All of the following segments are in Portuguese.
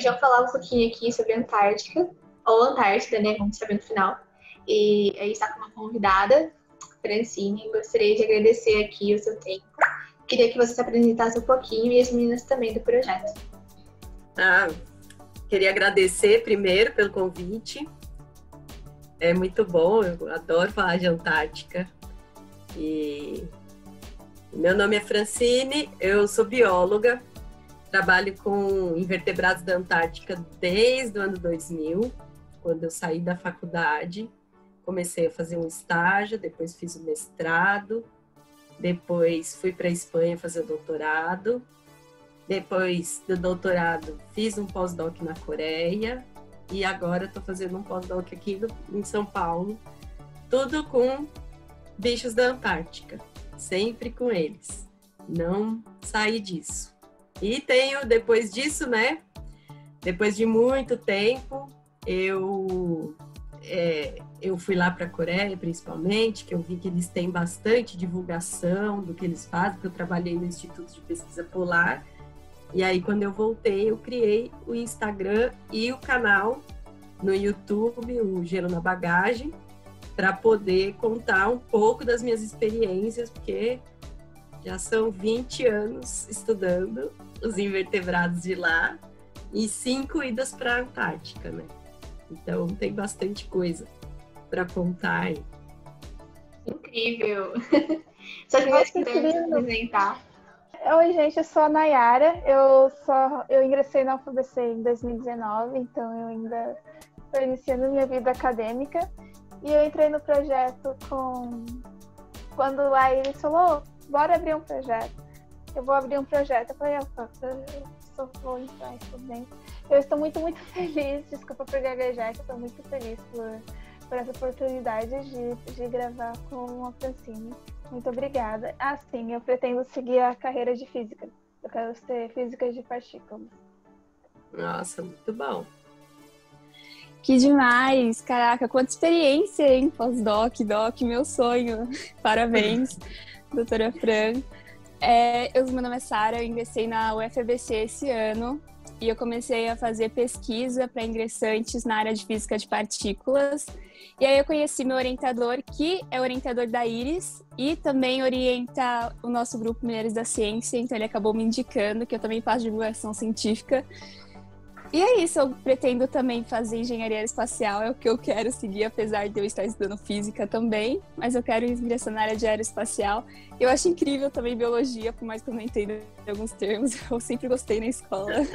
hoje vamos falar um pouquinho aqui sobre a Antártica, ou Antártida, né? Vamos saber no final. E a gente está com uma convidada, Francine. Gostaria de agradecer aqui o seu tempo. Queria que você se apresentasse um pouquinho e as meninas também do projeto. Queria agradecer primeiro pelo convite. É muito bom, eu adoro falar de Antártica. E meu nome é Francine, eu sou bióloga, trabalho com invertebrados da Antártica desde o ano 2000, quando eu saí da faculdade. Comecei a fazer um estágio, depois fiz o mestrado, depois fui para a Espanha fazer o doutorado. Depois do doutorado, fiz um pós-doc na Coreia e agora estou fazendo um pós-doc aqui em São Paulo, tudo com bichos da Antártica, sempre com eles, não saí disso. E depois disso, né, depois de muito tempo, eu fui lá para a Coreia, principalmente, que eu vi que eles têm bastante divulgação do que eles fazem, porque eu trabalhei no Instituto de Pesquisa Polar. E aí, quando eu voltei, eu criei o Instagram e o canal no YouTube, o Gelo na Bagagem, para poder contar um pouco das minhas experiências, porque já são 20 anos estudando os invertebrados de lá e 5 idas para a Antártica, né? Então, tem bastante coisa para contar aí. Incrível! Só que você quiser se apresentar. Oi, gente, eu sou a Nayara, eu ingressei na UFABC em 2019, então eu ainda estou iniciando minha vida acadêmica, e eu entrei no projeto quando a Iris falou, bora abrir um projeto, eu vou abrir um projeto, eu falei, eu vou entrar também. Eu estou muito, muito feliz, desculpa por gaguejar, que eu estou muito feliz por essa oportunidade de gravar com a Francine. Muito obrigada. Sim, eu pretendo seguir a carreira de física. Eu quero ser física de partículas. Nossa, muito bom. Que demais! Caraca, quanta experiência, hein? Pós-doc, meu sonho. Parabéns, doutora Fran. Meu nome é Sara, eu ingressei na UFABC esse ano e eu comecei a fazer pesquisa para ingressantes na área de física de partículas. E aí eu conheci meu orientador, que é orientador da Iris e também orienta o nosso grupo Mulheres da Ciência, então ele acabou me indicando que eu também faço divulgação científica. E é isso, eu pretendo também fazer engenharia aeroespacial, é o que eu quero seguir, apesar de eu estar estudando física também, mas eu quero ingressar na área de aeroespacial. Eu acho incrível também biologia, por mais que eu não entenda alguns termos, eu sempre gostei na escola.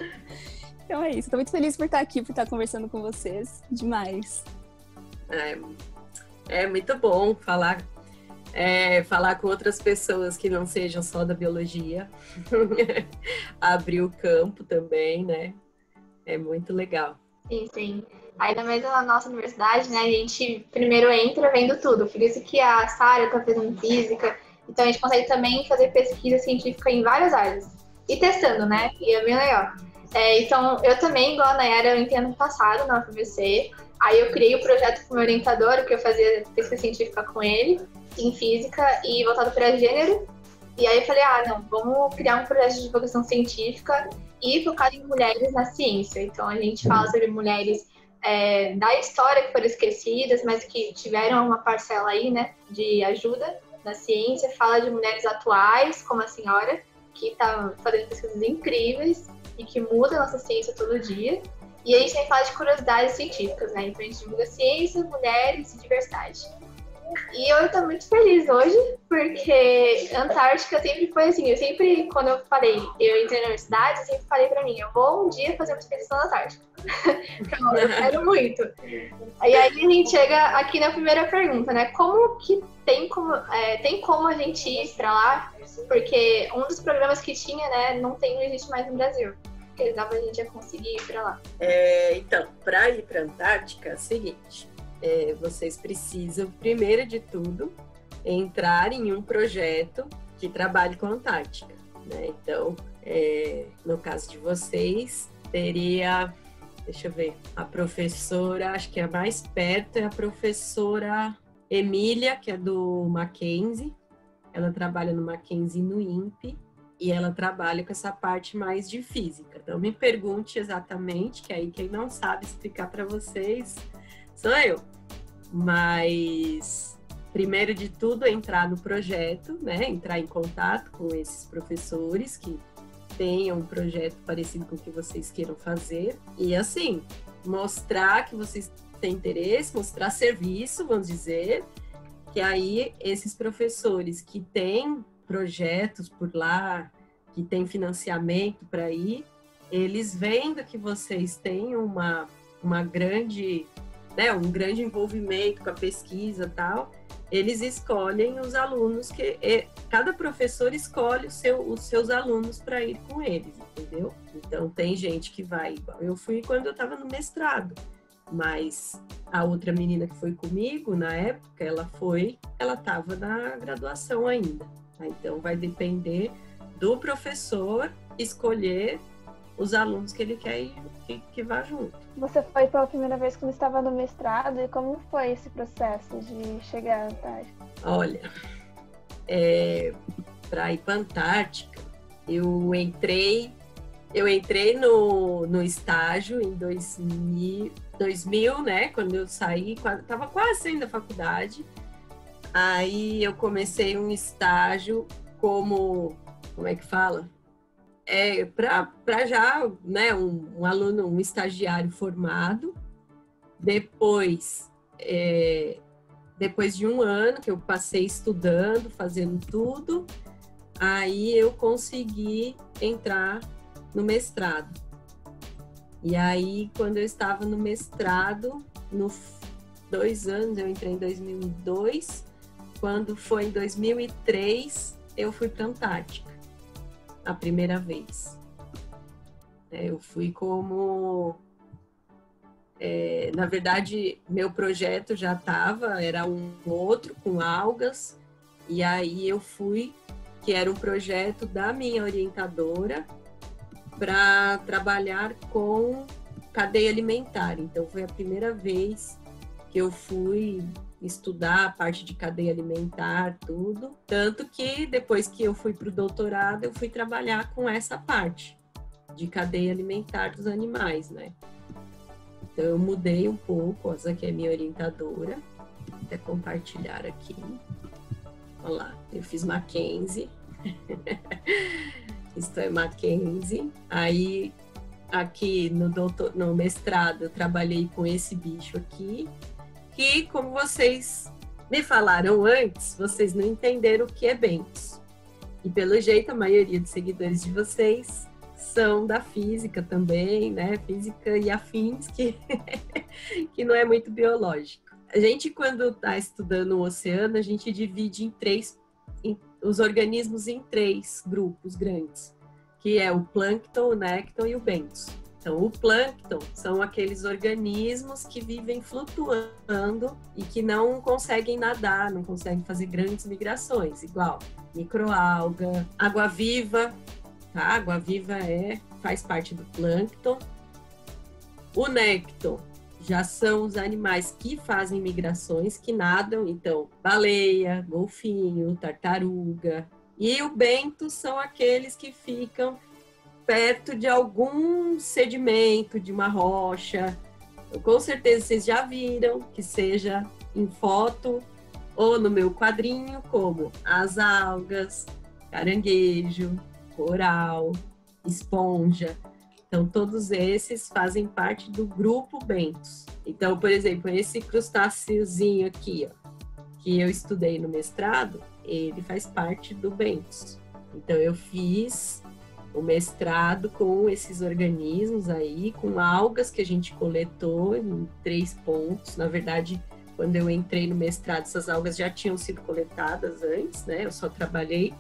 Então é isso, estou muito feliz por estar aqui, por estar conversando com vocês, demais. É muito bom falar com outras pessoas que não sejam só da biologia, abrir o campo também, né? É muito legal. Sim. Ainda mais na nossa universidade, né? A gente primeiro entra vendo tudo. Por isso que a Sara tá fazendo física. Então a gente consegue também fazer pesquisa científica em várias áreas. E testando, né? E é bem legal. Então, eu também, igual a Nayara, eu entrei ano passado na UFABC. Aí eu criei o projeto com o meu orientador, que eu fazia pesquisa científica com ele, em física e voltado para gênero. E aí eu falei, não, vamos criar um projeto de divulgação científica e focado em mulheres na ciência. Então a gente fala sobre mulheres da história que foram esquecidas, mas que tiveram uma parcela aí, né, de ajuda na ciência. Fala de mulheres atuais, como a senhora, que está fazendo pesquisas incríveis e que muda a nossa ciência todo dia. E a gente também fala de curiosidades científicas, né? Então a gente divulga ciência, mulheres e diversidade. E eu estou muito feliz hoje, porque Antártica sempre foi assim, quando eu entrei na universidade, eu sempre falei pra mim, eu vou um dia fazer uma expedição na Antártica. Então, eu quero muito. E aí a gente chega aqui na primeira pergunta, né? Como que tem como a gente ir pra lá? Porque um dos programas que tinha, né, não existe mais no Brasil. Porque dava a gente a conseguir ir pra lá. Então, para ir pra Antártica é o seguinte... vocês precisam, primeiro de tudo, entrar em um projeto que trabalhe com a Antártica, né? Então, no caso de vocês, teria, deixa eu ver, a professora, acho que a mais perto é a professora Emília, que é do Mackenzie. Ela trabalha no Mackenzie e no INPE. e ela trabalha com essa parte mais de física. Então, me pergunte exatamente, que aí quem não sabe explicar para vocês sou eu. Mas, primeiro de tudo, é entrar no projeto, né? Entrar em contato com esses professores que tenham um projeto parecido com o que vocês queiram fazer. E, assim, mostrar que vocês têm interesse, mostrar serviço, vamos dizer, que aí esses professores que têm projetos por lá, que têm financiamento para ir, eles vendo que vocês têm uma grande, né, um grande envolvimento com a pesquisa e tal, eles escolhem os alunos, cada professor escolhe os seus alunos para ir com eles, entendeu? Então, tem gente que vai, eu fui quando eu estava no mestrado, mas a outra menina que foi comigo, na época, ela estava na graduação ainda. Então, vai depender do professor escolher os alunos que ele quer que vá junto. Você foi pela primeira vez quando estava no mestrado, e como foi esse processo de chegar à Antártica? Olha, para ir para a Antártica, eu entrei no estágio em 2000, né? Quando eu saí, estava quase saindo da faculdade. Aí eu comecei um estágio como é que fala? Para já, né, um aluno, um estagiário formado. Depois de um ano que eu passei estudando, fazendo tudo, aí eu consegui entrar no mestrado. E aí, quando eu estava no mestrado, 2 anos, eu entrei em 2002, quando foi em 2003, eu fui para a Antártica, a primeira vez. Eu fui como... na verdade, meu projeto já era um outro, com algas, e aí eu fui, que era um projeto da minha orientadora, para trabalhar com cadeia alimentar. Então, foi a primeira vez que eu fui estudar a parte de cadeia alimentar, tudo. Tanto que depois que eu fui para o doutorado, eu fui trabalhar com essa parte de cadeia alimentar dos animais, né? Então, eu mudei um pouco. Essa aqui é minha orientadora. Vou até compartilhar aqui. Olha lá, eu fiz Mackenzie. Isso é Mackenzie. Aí, aqui no mestrado, eu trabalhei com esse bicho aqui, que, como vocês me falaram antes, vocês não entenderam o que é bentos. E, pelo jeito, a maioria dos seguidores de vocês são da física também, né? Física e afins, que não é muito biológico. A gente, quando está estudando o oceano, a gente divide os organismos em 3 grupos grandes, que é o plâncton, o nécton e o bentos. Então, o plâncton são aqueles organismos que vivem flutuando e que não conseguem nadar, não conseguem fazer grandes migrações, igual microalga, água-viva, tá? Água-viva faz parte do plâncton. O nécton já são os animais que fazem migrações, que nadam, então, baleia, golfinho, tartaruga. E o bento são aqueles que ficam perto de algum sedimento, de uma rocha. Com certeza vocês já viram, que seja em foto ou no meu quadrinho, como as algas, caranguejo, coral, esponja. Então, todos esses fazem parte do grupo bentos. Então, por exemplo, esse crustáceozinho aqui, ó, que eu estudei no mestrado, ele faz parte do bentos. Então, eu fiz o mestrado com esses organismos aí, com algas que a gente coletou em 3 pontos. Na verdade, quando eu entrei no mestrado, essas algas já tinham sido coletadas antes, né? Eu só trabalhei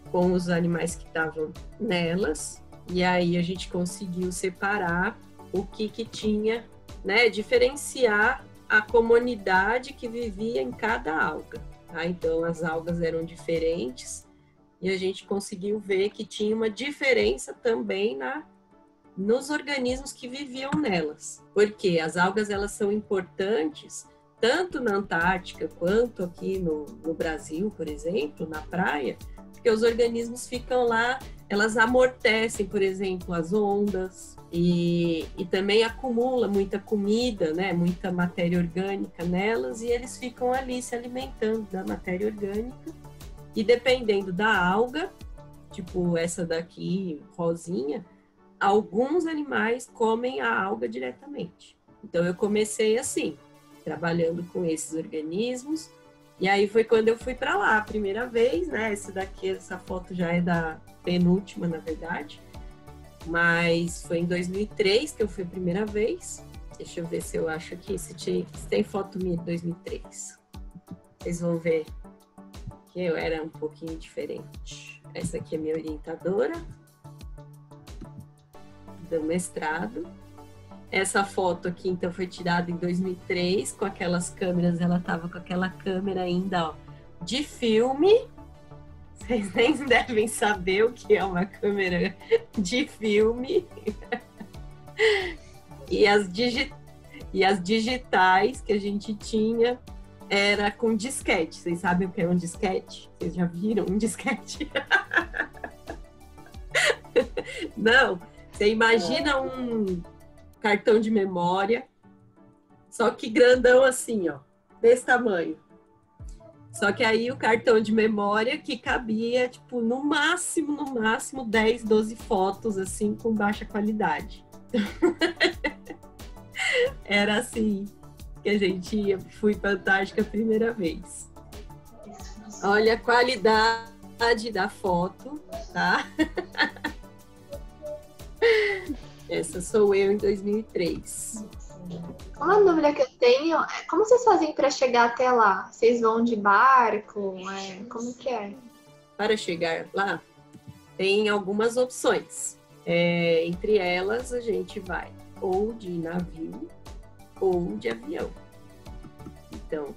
com os animais que estavam nelas. E aí a gente conseguiu separar o que tinha, né? Diferenciar a comunidade que vivia em cada alga, tá? Então, as algas eram diferentes e a gente conseguiu ver que tinha uma diferença também nos organismos que viviam nelas. Porque as algas, elas são importantes tanto na Antártica quanto aqui no Brasil, por exemplo, na praia, porque os organismos ficam lá elas amortecem, por exemplo, as ondas e também acumula muita comida, né, muita matéria orgânica nelas e eles ficam ali se alimentando da matéria orgânica e dependendo da alga, tipo essa daqui, rosinha, alguns animais comem a alga diretamente. Então eu comecei assim, trabalhando com esses organismos. E aí foi quando eu fui para lá a primeira vez, né? Essa foto já é da penúltima, na verdade. Mas foi em 2003 que eu fui a primeira vez. Deixa eu ver se eu acho aqui, se tem foto minha de 2003. Vocês vão ver que eu era um pouquinho diferente. Essa aqui é minha orientadora do mestrado. Essa foto aqui, então, foi tirada em 2003, com aquelas câmeras, ela estava com aquela câmera ainda, ó, de filme. Vocês nem devem saber o que é uma câmera de filme. E as digitais que a gente tinha era com disquete. Vocês sabem o que é um disquete? Vocês já viram um disquete? Não, você imagina um cartão de memória, só que grandão assim, ó, desse tamanho. Só que aí o cartão de memória que cabia, tipo, no máximo 10, 12 fotos, assim, com baixa qualidade. Era assim que a gente ia, fui para a Antártica a primeira vez. Olha a qualidade da foto, tá? Essa sou eu em 2003. Uma dúvida que eu tenho é como vocês fazem para chegar até lá? Vocês vão de barco? Como que é? Para chegar lá, tem algumas opções. Entre elas, a gente vai ou de navio ou de avião. Então,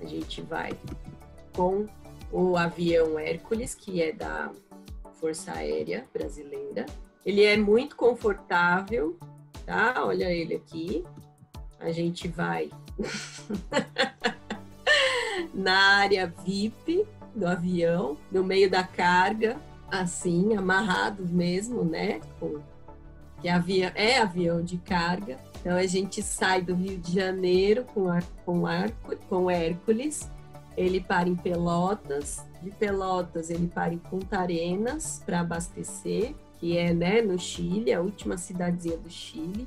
a gente vai com o avião Hércules, que é da Força Aérea Brasileira. Ele é muito confortável, tá? Olha ele aqui. A gente vai na área VIP do avião, no meio da carga, assim, amarrados mesmo, né? Que é avião de carga. Então, a gente sai do Rio de Janeiro com Hércules. Ele para em Pelotas. De Pelotas, ele para em Punta Arenas para abastecer, que é, né, no Chile, a última cidadezinha do Chile.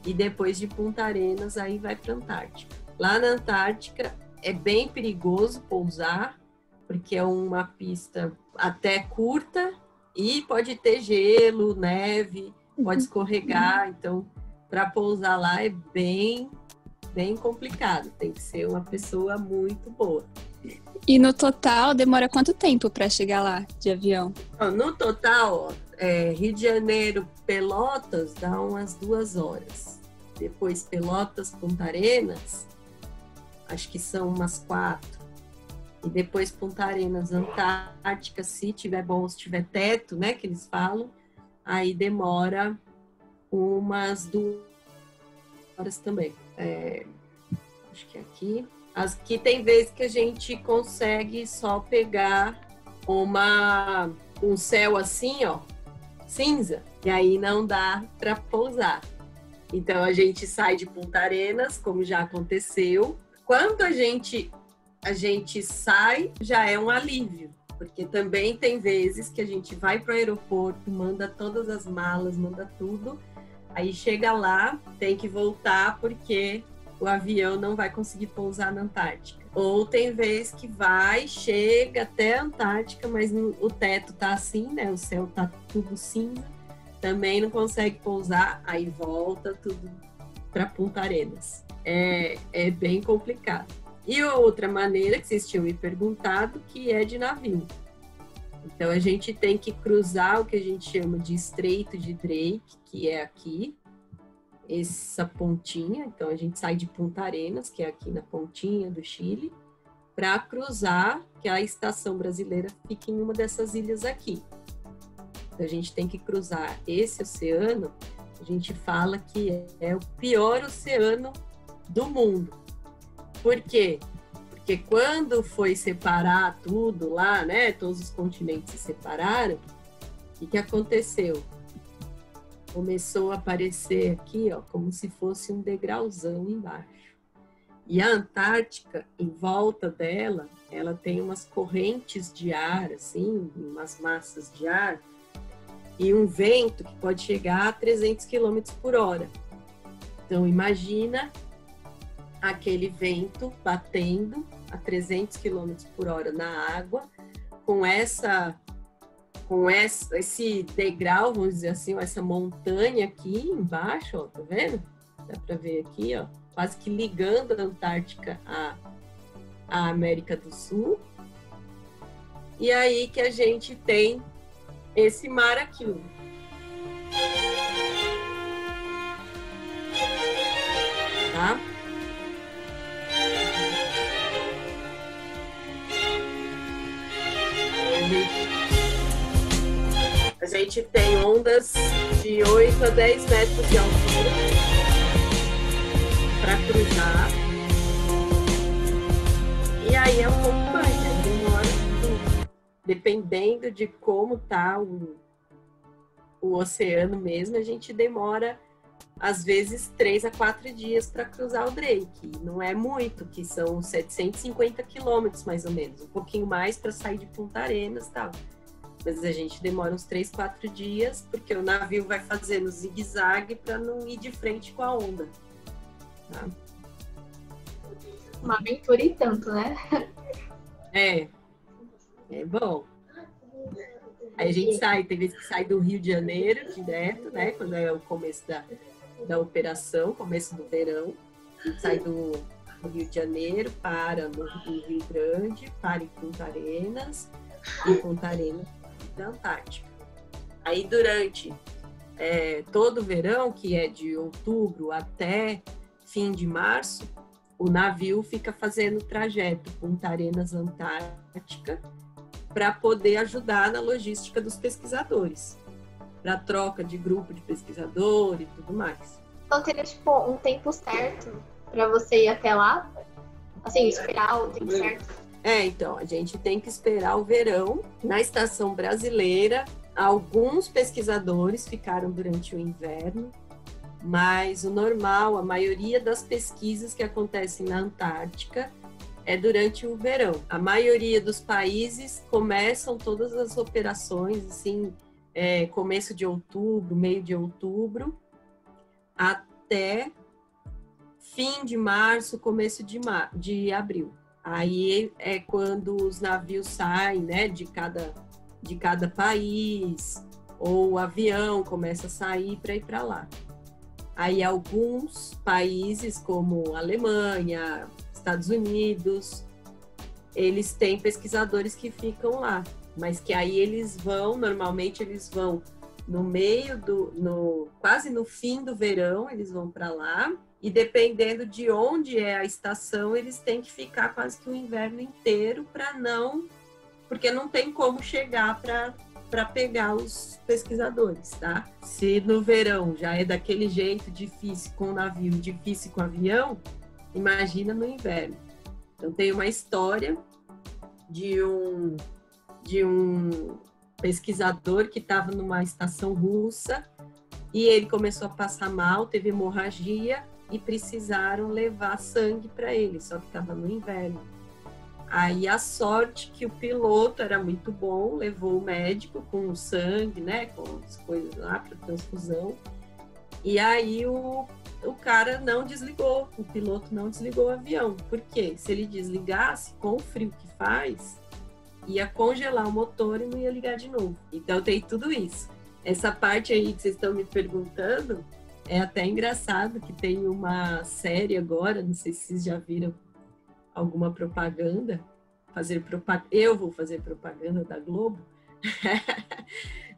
E depois de Punta Arenas, aí vai para a Antártica. Lá na Antártica é bem perigoso pousar, porque é uma pista até curta e pode ter gelo, neve, pode escorregar. Então, para pousar lá é bem complicado. Tem que ser uma pessoa muito boa. E no total, demora quanto tempo para chegar lá de avião? No total, Rio de Janeiro, Pelotas, dá umas 2 horas. Depois Pelotas, Punta Arenas, acho que são umas 4. E depois Punta Arenas, Antártica, se tiver bom, se tiver teto, né, que eles falam, aí demora umas 2 horas também. Acho que aqui. Aqui tem vezes que a gente consegue só pegar um céu assim, ó, cinza, e aí não dá para pousar. Então a gente sai de Punta Arenas, como já aconteceu. Quando a gente sai, já é um alívio, porque também tem vezes que a gente vai para o aeroporto, manda todas as malas, manda tudo, aí chega lá, tem que voltar porque o avião não vai conseguir pousar na Antártica. Ou tem vez que chega até a Antártica, mas o teto tá assim, né? O céu tá tudo cinza, também não consegue pousar, aí volta tudo para Punta Arenas. É bem complicado. E outra maneira que vocês tinham me perguntado, que é de navio. Então a gente tem que cruzar o que a gente chama de Estreito de Drake, que é aqui, essa pontinha. Então a gente sai de Punta Arenas, que é aqui na pontinha do Chile, para cruzar, que a estação brasileira fica em uma dessas ilhas aqui. Então a gente tem que cruzar esse oceano. A gente fala que é o pior oceano do mundo. Por quê? Porque quando foi separar tudo lá, né, todos os continentes se separaram, que aconteceu? Começou a aparecer aqui, ó, como se fosse um degrauzão embaixo. E a Antártica, em volta dela, ela tem umas correntes de ar, assim, umas massas de ar, e um vento que pode chegar a 300 km por hora. Então, imagina aquele vento batendo a 300 km por hora na água, com esse degrau, vamos dizer assim, essa montanha aqui embaixo, ó, tá vendo? Dá para ver aqui, ó, quase que ligando a Antártica à América do Sul. E aí que a gente tem esse mar aqui. Tá? A gente tem ondas de 8 a 10 metros de altura para cruzar. E aí é um pouco demora, dependendo de como tá o oceano mesmo, a gente demora às vezes 3 a 4 dias para cruzar o Drake. Não é muito, que são 750 quilômetros mais ou menos, um pouquinho mais para sair de Punta Arenas e tal. Mas a gente demora uns 3, 4 dias, porque o navio vai fazendo zigue-zague para não ir de frente com a onda. Tá? Uma aventura e tanto, né? É bom. Aí a gente sai, tem vezes que sai do Rio de Janeiro direto, né? Quando é o começo da operação, começo do verão. A gente sai do Rio de Janeiro, para no Rio Grande, para em Punta Arenas, e Punta Arenas da Antártica. Aí durante todo o verão, que é de outubro até fim de março, o navio fica fazendo o trajeto Punta Arenas Antártica para poder ajudar na logística dos pesquisadores, para troca de grupo de pesquisador e tudo mais. Então teria tipo um tempo certo para você ir até lá? Assim, esperar o tempo certo? Então, a gente tem que esperar o verão. Na estação brasileira, alguns pesquisadores ficaram durante o inverno, mas o normal, a maioria das pesquisas que acontecem na Antártica é durante o verão. A maioria dos países começam todas as operações, assim, começo de outubro, meio de outubro, até fim de março, começo de abril. Aí é quando os navios saem, né, de cada país, ou o avião começa a sair para ir para lá. Aí alguns países, como Alemanha, Estados Unidos, eles têm pesquisadores que ficam lá, mas que aí normalmente eles vão quase no fim do verão, eles vão para lá, e dependendo de onde é a estação, eles têm que ficar quase que o inverno inteiro porque não tem como chegar para pegar os pesquisadores, tá? Se no verão já é daquele jeito difícil com o navio, difícil com o avião, imagina no inverno. Então tem uma história de um pesquisador que estava numa estação russa e ele começou a passar mal, teve hemorragia e precisaram levar sangue para ele, só que estava no inverno. Aí a sorte que o piloto era muito bom, levou o médico com o sangue, né, com as coisas lá para transfusão. E aí o cara não desligou, o piloto não desligou o avião. Por quê? Se ele desligasse, com o frio que faz, ia congelar o motor e não ia ligar de novo. Então tem tudo isso. Essa parte aí que vocês estão me perguntando, é até engraçado que tem uma série agora, não sei se vocês já viram alguma propaganda, eu vou fazer propaganda da Globo,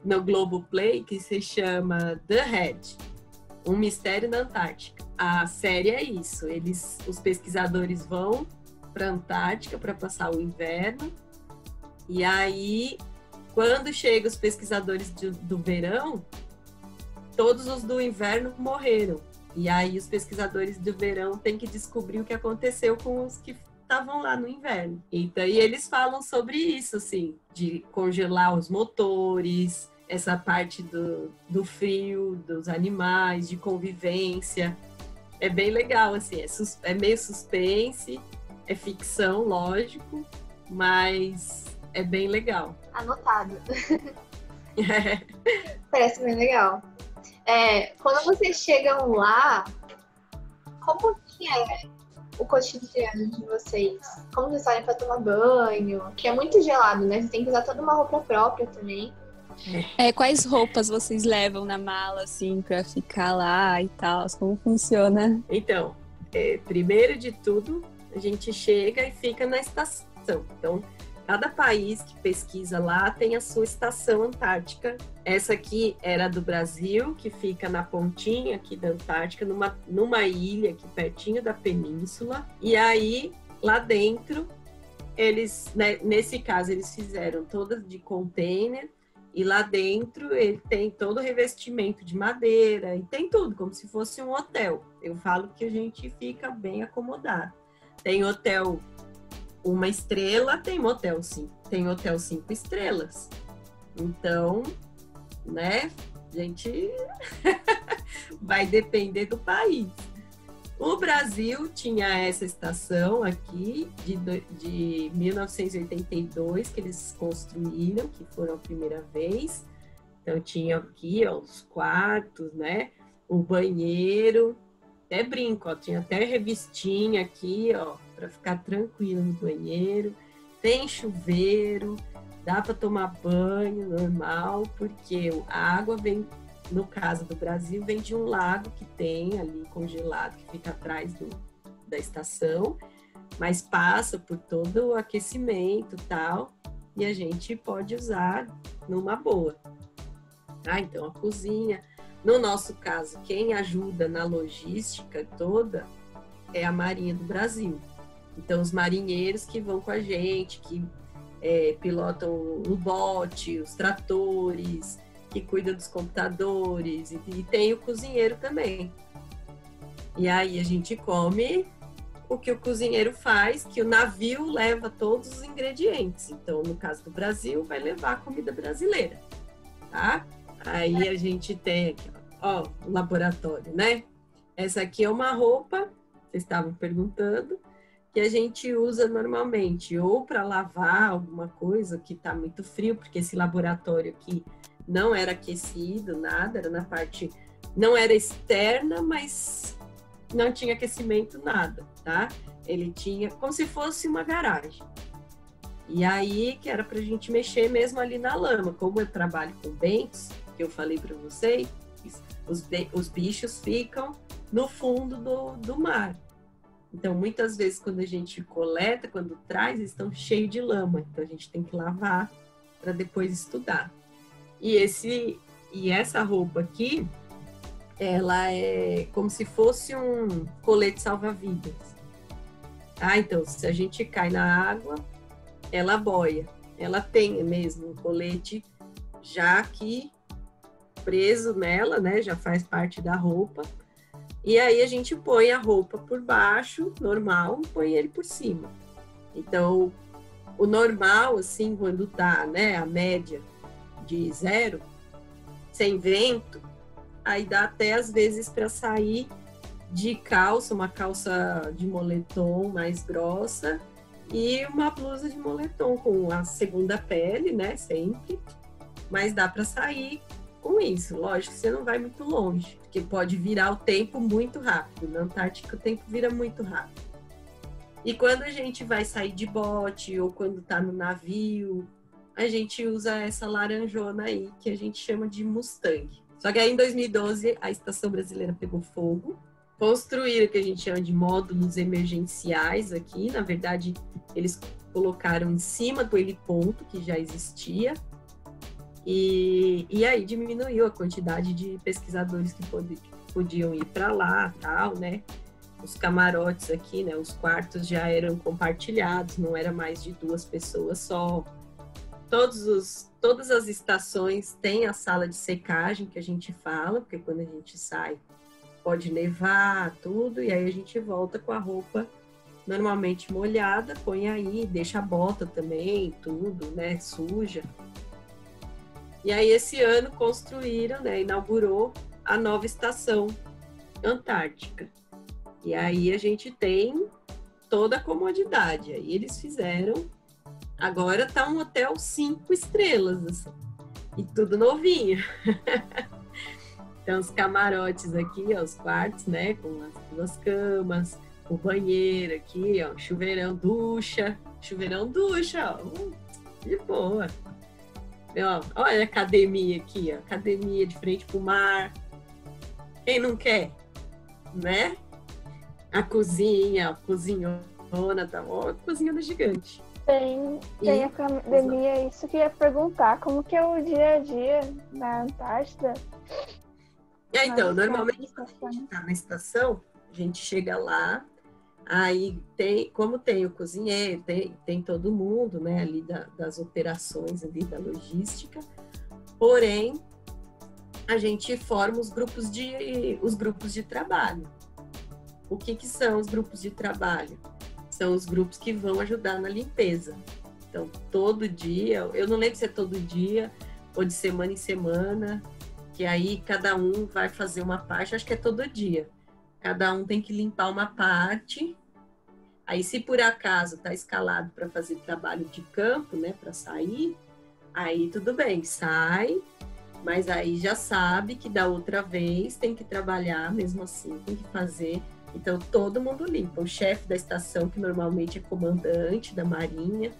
no Globoplay, que se chama The Head, Um Mistério na Antártica. A série é isso, os pesquisadores vão para a Antártica para passar o inverno, e aí, quando chegam os pesquisadores do verão, todos os do inverno morreram. E aí os pesquisadores do verão têm que descobrir o que aconteceu com os que estavam lá no inverno. Então, e eles falam sobre isso, assim, de congelar os motores, essa parte do frio, dos animais, de convivência. É bem legal, assim, é meio suspense, é ficção, lógico, mas é bem legal. Anotado. Parece bem legal. Quando vocês chegam lá, como que é o cotidiano de vocês? Como vocês saem para tomar banho? Que é muito gelado, né? Você tem que usar toda uma roupa própria também. Quais roupas vocês levam na mala, assim, pra ficar lá e tal? Como funciona? Então, primeiro de tudo, a gente chega e fica na estação. Então, cada país que pesquisa lá tem a sua estação antártica. Essa aqui era do Brasil, que fica na pontinha aqui da Antártica, numa ilha aqui pertinho da península. E aí, lá dentro, eles, né, nesse caso, eles fizeram todas de container. E lá dentro ele tem todo o revestimento de madeira e tem tudo, como se fosse um hotel. Eu falo que a gente fica bem acomodado. Tem hotel 1 estrela, tem hotel 5 estrelas. Então, né, a gente vai depender do país. O Brasil tinha essa estação aqui de 1982 que eles construíram, que foram a primeira vez. Então tinha aqui os quartos, né? O banheiro, até brinco, tinha até revistinha aqui, para ficar tranquilo no banheiro. Tem chuveiro, dá para tomar banho normal, porque a água vem. No caso do Brasil, vem de um lago que tem ali congelado, que fica atrás da estação, mas passa por todo o aquecimento e tal, e a gente pode usar numa boa. Então, a cozinha. No nosso caso, quem ajuda na logística toda é a Marinha do Brasil. Então, os marinheiros que vão com a gente, que pilotam o bote, os tratores, que cuida dos computadores, e tem o cozinheiro também. E aí a gente come o que o cozinheiro faz, que o navio leva todos os ingredientes. Então, no caso do Brasil, vai levar a comida brasileira, tá? Aí a gente tem aqui, o laboratório, né? Essa aqui é uma roupa, vocês estavam perguntando, que a gente usa normalmente ou para lavar alguma coisa que está muito frio, porque esse laboratório aqui não era aquecido, nada, era na parte, não era externa, mas não tinha aquecimento, nada, tá? Ele tinha como se fosse uma garagem. E aí, que era pra gente mexer mesmo ali na lama. Como eu trabalho com bentos, que eu falei para vocês, os bichos ficam no fundo do mar. Então, muitas vezes, quando a gente coleta, quando traz, eles estão cheios de lama. Então, a gente tem que lavar para depois estudar. E essa roupa aqui, ela é como se fosse um colete salva-vidas. Então, se a gente cai na água, ela boia. Ela tem mesmo um colete já aqui preso nela, né? Já faz parte da roupa. E aí a gente põe a roupa por baixo, normal, põe ele por cima. Então, o normal, assim, quando tá, né, a média de 0, sem vento, aí dá até às vezes para sair de calça, uma calça de moletom mais grossa e uma blusa de moletom com a segunda pele, né, sempre, mas dá para sair com isso. Lógico que você não vai muito longe, porque pode virar o tempo muito rápido. Na Antártica o tempo vira muito rápido. E quando a gente vai sair de bote ou quando tá no navio, a gente usa essa laranjona aí, que a gente chama de Mustang. Só que aí em 2012 a estação brasileira pegou fogo, construíram o que a gente chama de módulos emergenciais aqui. Na verdade, eles colocaram em cima do heliponto, que já existia, e aí diminuiu a quantidade de pesquisadores que podiam ir para lá, tal, né? Os camarotes aqui, né? Os quartos já eram compartilhados, não era mais de 2 pessoas só. Todas as estações têm a sala de secagem que a gente fala, porque quando a gente sai pode nevar tudo, e aí a gente volta com a roupa normalmente molhada, põe aí, deixa a bota também, tudo, né, suja. E aí, esse ano, construíram, né, inaugurou a nova estação Antártica. E aí, a gente tem toda a comodidade. Aí, eles fizeram... Agora tá um hotel 5 estrelas, assim. E tudo novinho. Então, os camarotes aqui, ó, os quartos, né, com as 2 camas, o banheiro aqui, ó, chuveirão, ducha, ó, de boa. Ó, olha a academia aqui, ó, academia de frente pro mar. Quem não quer, né? A cozinha, ó, cozinhona, tá, ó, cozinhona gigante. Tem a academia, isso que eu ia perguntar, como que é o dia a dia na Antártida? Então, normalmente quando a gente tá na estação, a gente chega lá, aí como tem o cozinheiro, tem todo mundo, né, ali das operações ali da logística, porém, a gente forma os grupos de trabalho. O que são os grupos de trabalho? São os grupos que vão ajudar na limpeza. Então, todo dia, eu não lembro se é todo dia ou de semana em semana, que aí cada um vai fazer uma parte, acho que é todo dia. Cada um tem que limpar uma parte. Aí, se por acaso está escalado para fazer trabalho de campo, né, para sair, aí tudo bem, sai, mas aí já sabe que da outra vez tem que trabalhar, mesmo assim, tem que fazer. Então, todo mundo limpa. O chefe da estação, que normalmente é comandante da Marinha,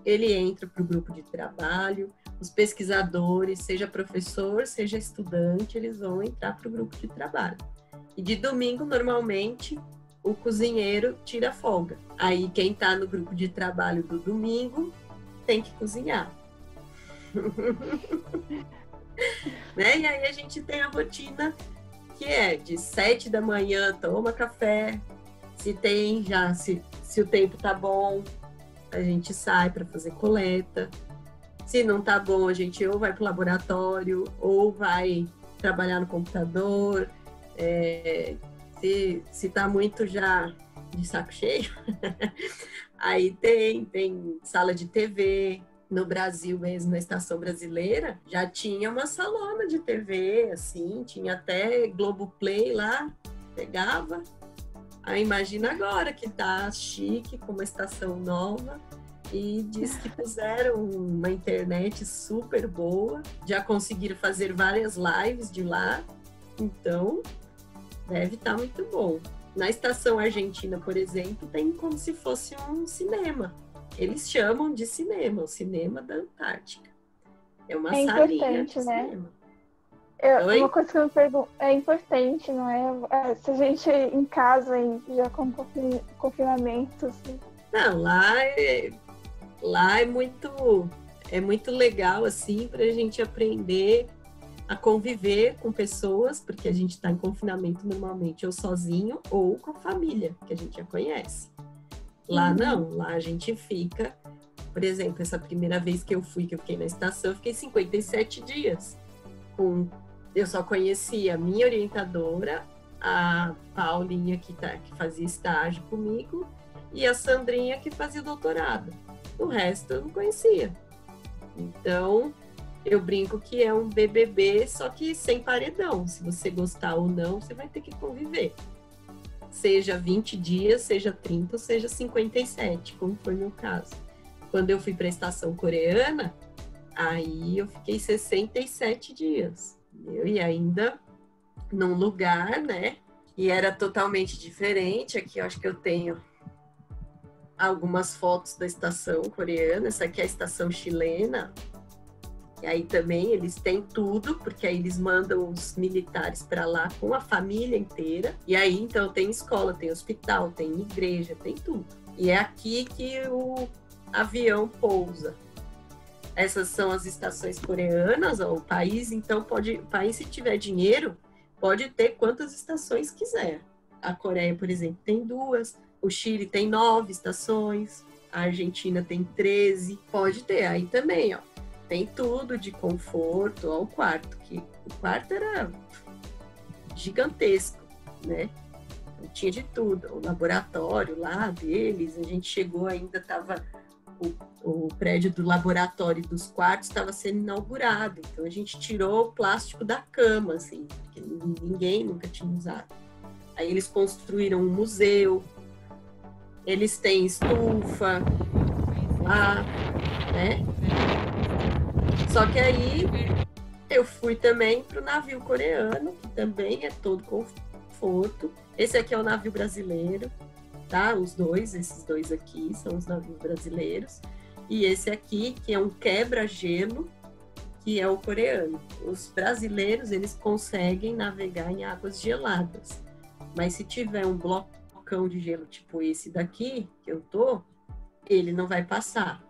ele entra para o grupo de trabalho. Os pesquisadores, seja professor, seja estudante, eles vão entrar para o grupo de trabalho. E de domingo, normalmente, o cozinheiro tira folga. Aí, quem está no grupo de trabalho do domingo tem que cozinhar. Né? E aí, a gente tem a rotina que é de 7 da manhã, toma café, se o tempo tá bom, a gente sai para fazer coleta, se não tá bom, a gente ou vai para o laboratório, ou vai trabalhar no computador, se tá muito já de saco cheio, aí tem sala de TV. No Brasil mesmo, na estação brasileira, já tinha uma salona de TV, assim, tinha até Globoplay lá, pegava. Aí imagina agora que tá chique, com uma estação nova, e diz que fizeram uma internet super boa, já conseguiram fazer várias lives de lá, então deve estar muito bom. Na estação argentina, por exemplo, tem como se fosse um cinema. Eles chamam de cinema, o cinema da Antártica. É uma salinha de cinema. Uma coisa que eu me pergunto, é importante, não é? Se a gente em casa já com confinamento. Assim. Não, lá é muito legal, assim, para a gente aprender a conviver com pessoas, porque a gente está em confinamento normalmente ou sozinho ou com a família, que a gente já conhece. Lá não, lá a gente fica, por exemplo, essa primeira vez que eu fiquei na estação, eu fiquei 57 dias. Eu só conhecia a minha orientadora, a Paulinha, que fazia estágio comigo, e a Sandrinha, que fazia doutorado. O resto eu não conhecia. Então, eu brinco que é um BBB, só que sem paredão. Se você gostar ou não, você vai ter que conviver. Seja 20 dias, seja 30, ou seja 57, como foi o meu caso. Quando eu fui para a estação coreana, aí eu fiquei 67 dias. E ainda num lugar, né? E era totalmente diferente. Aqui eu acho que eu tenho algumas fotos da estação coreana. Essa aqui é a estação chilena. E aí também eles têm tudo, porque aí eles mandam os militares para lá com a família inteira. E aí então tem escola, tem hospital, tem igreja, tem tudo. E é aqui que o avião pousa. Essas são as estações coreanas, ó, o país, então o país, se tiver dinheiro, pode ter quantas estações quiser. A Coreia, por exemplo, tem 2, o Chile tem 9 estações, a Argentina tem 13, pode ter. Aí também, ó. Tem tudo de conforto, ó, o quarto era gigantesco, né? Tinha de tudo, o laboratório lá deles, a gente chegou ainda, tava o prédio do laboratório e dos quartos estava sendo inaugurado. Então a gente tirou o plástico da cama, assim, porque ninguém nunca tinha usado. Aí eles construíram um museu, eles têm estufa lá, né? Só que aí eu fui também para o navio coreano, que também é todo conforto. Esse aqui é o navio brasileiro, tá? Esses dois aqui são os navios brasileiros. E esse aqui, que é um quebra-gelo, que é o coreano. Os brasileiros, eles conseguem navegar em águas geladas. Mas se tiver um blocão de gelo tipo esse daqui, que eu tô, ele não vai passar.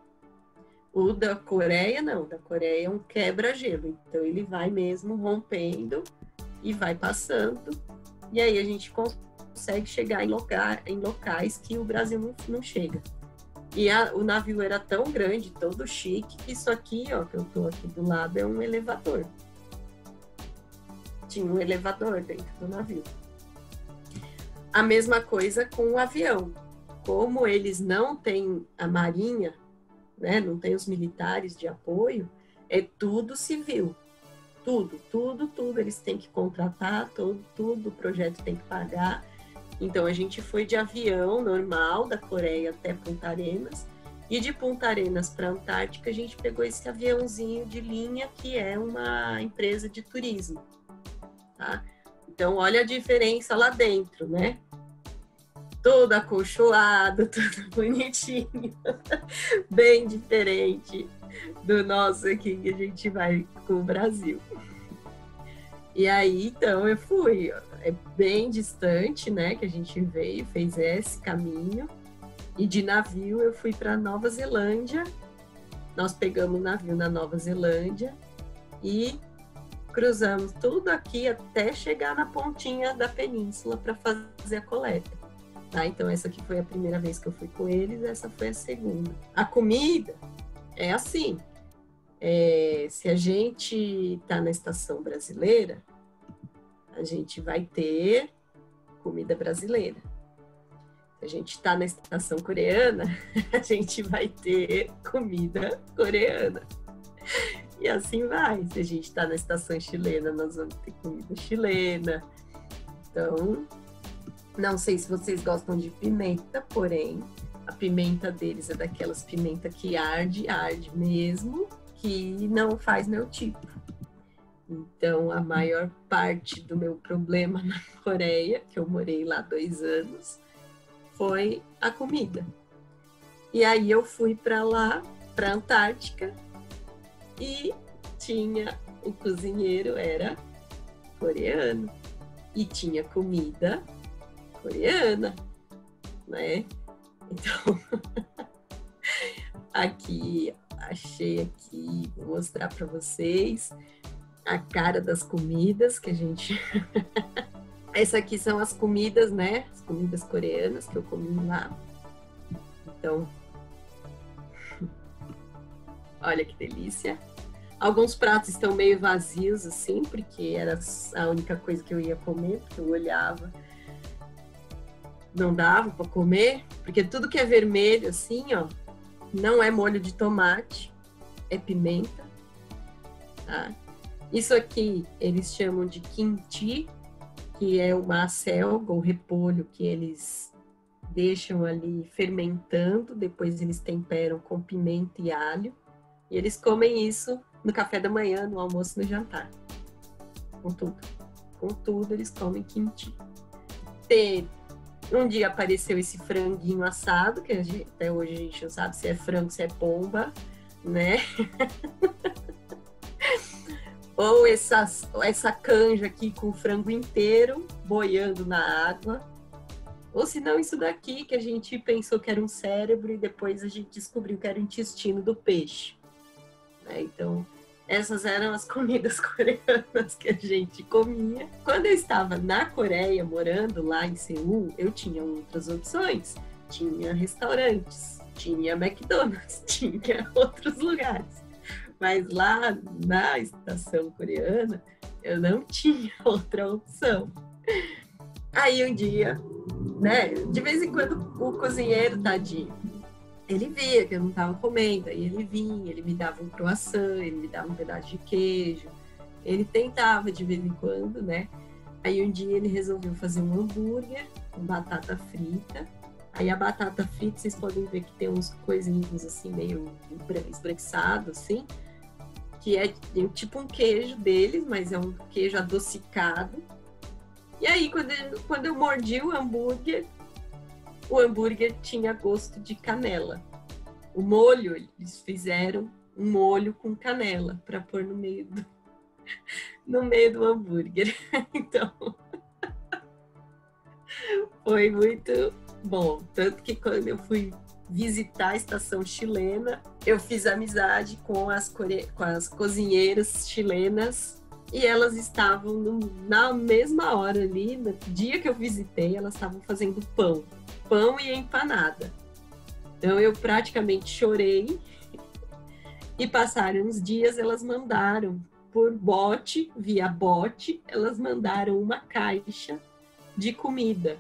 O da Coreia, não. Da Coreia é um quebra-gelo. Então, ele vai mesmo rompendo e vai passando. E aí, a gente consegue chegar em locais que o Brasil não chega. E o navio era tão grande, todo chique, que isso aqui, ó, que eu tô aqui do lado, é um elevador. Tinha um elevador dentro do navio. A mesma coisa com o avião. Como eles não têm a marinha, né, não tem os militares de apoio, é tudo civil. Tudo. Eles têm que contratar, tudo o projeto tem que pagar. Então, a gente foi de avião normal, da Coreia até Punta Arenas, e de Punta Arenas para a Antártica, a gente pegou esse aviãozinho de linha, que é uma empresa de turismo, tá? Então, olha a diferença lá dentro, né? Todo acolchoado, tudo bonitinho, bem diferente do nosso aqui, que a gente vai com o Brasil. E aí, então, eu fui, é bem distante, né, que a gente veio, fez esse caminho, e de navio eu fui para Nova Zelândia, nós pegamos o navio na Nova Zelândia e cruzamos tudo aqui até chegar na pontinha da península para fazer a coleta. Tá? Então, essa aqui foi a primeira vez que eu fui com eles, essa foi a segunda. A comida é assim, se a gente está na estação brasileira, a gente vai ter comida brasileira. Se a gente está na estação coreana, a gente vai ter comida coreana. E assim vai. Se a gente está na estação chilena, nós vamos ter comida chilena. Então, não sei se vocês gostam de pimenta, porém, a pimenta deles é daquelas pimenta que arde mesmo, que não faz meu tipo. Então, a maior parte do meu problema na Coreia, que eu morei lá 2 anos, foi a comida. E aí eu fui para lá, para a Antártica, e o cozinheiro era coreano, e tinha comida coreana, né? Então, achei aqui, vou mostrar para vocês a cara das comidas que a gente... Essas aqui são as comidas, né? As comidas coreanas que eu comi lá. Então, olha que delícia. Alguns pratos estão meio vazios, assim, porque era a única coisa que eu ia comer, porque eu olhava, não dava para comer, porque tudo que é vermelho, assim, ó, não é molho de tomate, é pimenta, tá? Isso aqui eles chamam de kimchi, que é uma acelga ou repolho que eles deixam ali fermentando, depois eles temperam com pimenta e alho, e eles comem isso no café da manhã, no almoço e no jantar. Com tudo eles comem kimchi. Um dia apareceu esse franguinho assado, que até hoje a gente não sabe se é frango, se é pomba, né? Ou essa canja aqui com o frango inteiro, boiando na água. Ou se não, isso daqui que a gente pensou que era um cérebro e depois a gente descobriu que era o intestino do peixe. Né? Então, essas eram as comidas coreanas que a gente comia. Quando eu estava na Coreia, morando lá em Seul, eu tinha outras opções. Tinha restaurantes, tinha McDonald's, tinha outros lugares. Mas lá na estação coreana, eu não tinha outra opção. Aí um dia, né, de vez em quando o cozinheiro, tadinho, ele via que eu não estava comendo, aí ele vinha, ele me dava um croissant, ele me dava um pedaço de queijo, ele tentava de vez em quando, né? Aí um dia ele resolveu fazer um hambúrguer com batata frita. Aí a batata frita, vocês podem ver que tem uns coisinhos assim, meio esbranquiçados, assim, que é tipo um queijo deles, mas é um queijo adocicado. E aí, quando eu mordi o hambúrguer tinha gosto de canela. O molho, eles fizeram um molho com canela para pôr no meio do hambúrguer. Então, foi muito bom. Tanto que quando eu fui visitar a estação chilena, eu fiz amizade com as cozinheiras chilenas e elas estavam na mesma hora ali, no dia que eu visitei, elas estavam fazendo pão e empanada. Então eu praticamente chorei e passaram uns dias, elas mandaram por bote, via bote, elas mandaram uma caixa de comida.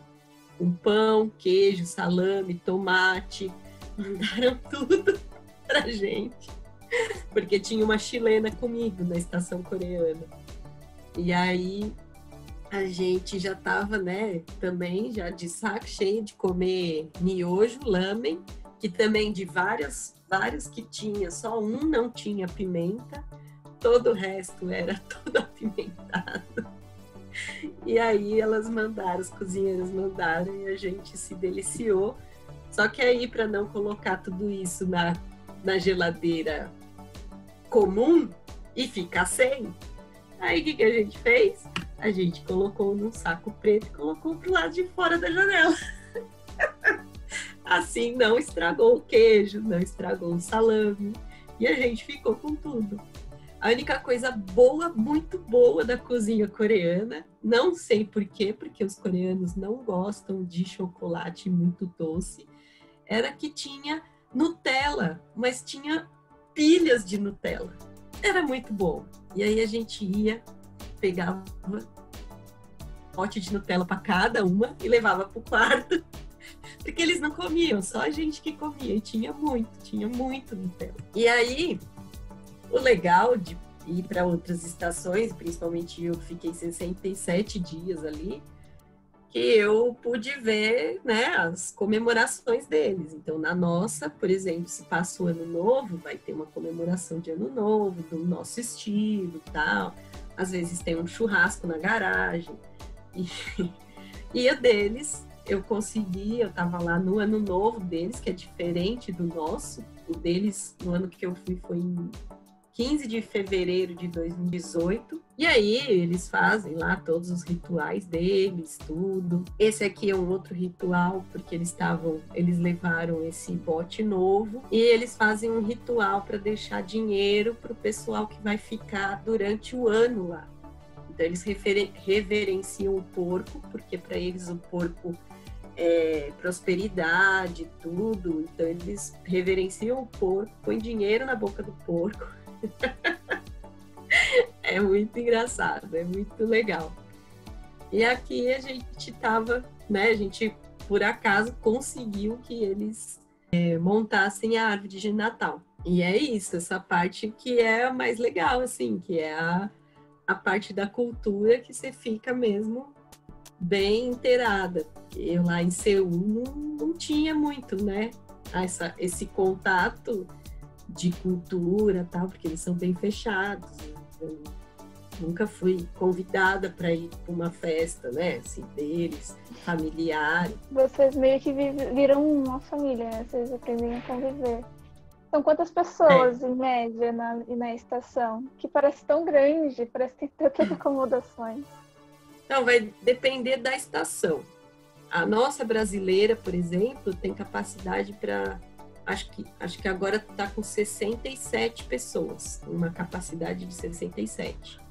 Um pão, queijo, salame, tomate, mandaram tudo pra gente. Porque tinha uma chilena comigo na estação coreana. E aí a gente já tava, né, também já de saco cheio de comer miojo, lamen, que também de vários que tinha, só um não tinha pimenta, todo o resto era todo apimentado. E aí elas mandaram, as cozinheiras mandaram e a gente se deliciou. Só que aí, para não colocar tudo isso na geladeira comum e ficar sem, aí o que a gente fez? A gente colocou num saco preto e colocou pro lado de fora da janela. Assim não estragou o queijo, não estragou o salame e a gente ficou com tudo. A única coisa boa, muito boa da cozinha coreana, não sei por quê, porque os coreanos não gostam de chocolate muito doce, era que tinha Nutella, mas tinha pilhas de Nutella. Era muito bom. E aí a gente ia, pegava um pote de Nutella para cada uma e levava para o quarto, porque eles não comiam, só a gente que comia. E tinha muito Nutella. E aí, o legal de ir para outras estações, principalmente eu fiquei 67 dias ali, que eu pude ver, né, as comemorações deles. Então, na nossa, por exemplo, se passa o Ano Novo, vai ter uma comemoração de Ano Novo, do nosso estilo e tal. Às vezes tem um churrasco na garagem. E a deles, eu estava lá no Ano Novo deles, que é diferente do nosso. O deles, no ano que eu fui, foi em 15 de fevereiro de 2018. E aí, eles fazem lá todos os rituais deles, tudo. Esse aqui é um outro ritual, porque eles levaram esse bote novo e eles fazem um ritual para deixar dinheiro para o pessoal que vai ficar durante o ano lá. Então, eles reverenciam o porco, porque para eles o porco é prosperidade, tudo. Então, eles reverenciam o porco, põem dinheiro na boca do porco. É muito engraçado, é muito legal. E aqui a gente tava, né, a gente por acaso conseguiu que eles montassem a árvore de Natal. E é isso, essa parte que é a mais legal, assim, que é a parte da cultura que você fica mesmo bem inteirada. Eu lá em Seul não tinha muito, né, esse contato de cultura, tal, porque eles são bem fechados. Eu nunca fui convidada para ir para uma festa, né, assim, deles, familiar. Vocês meio que viram uma família, né? Vocês aprendem a conviver. São quantas pessoas, em média, na estação? Que parece tão grande, parece que tem tantas acomodações. Não, vai depender da estação. A nossa brasileira, por exemplo, tem capacidade para... Acho que agora está com 67 pessoas, uma capacidade de 67.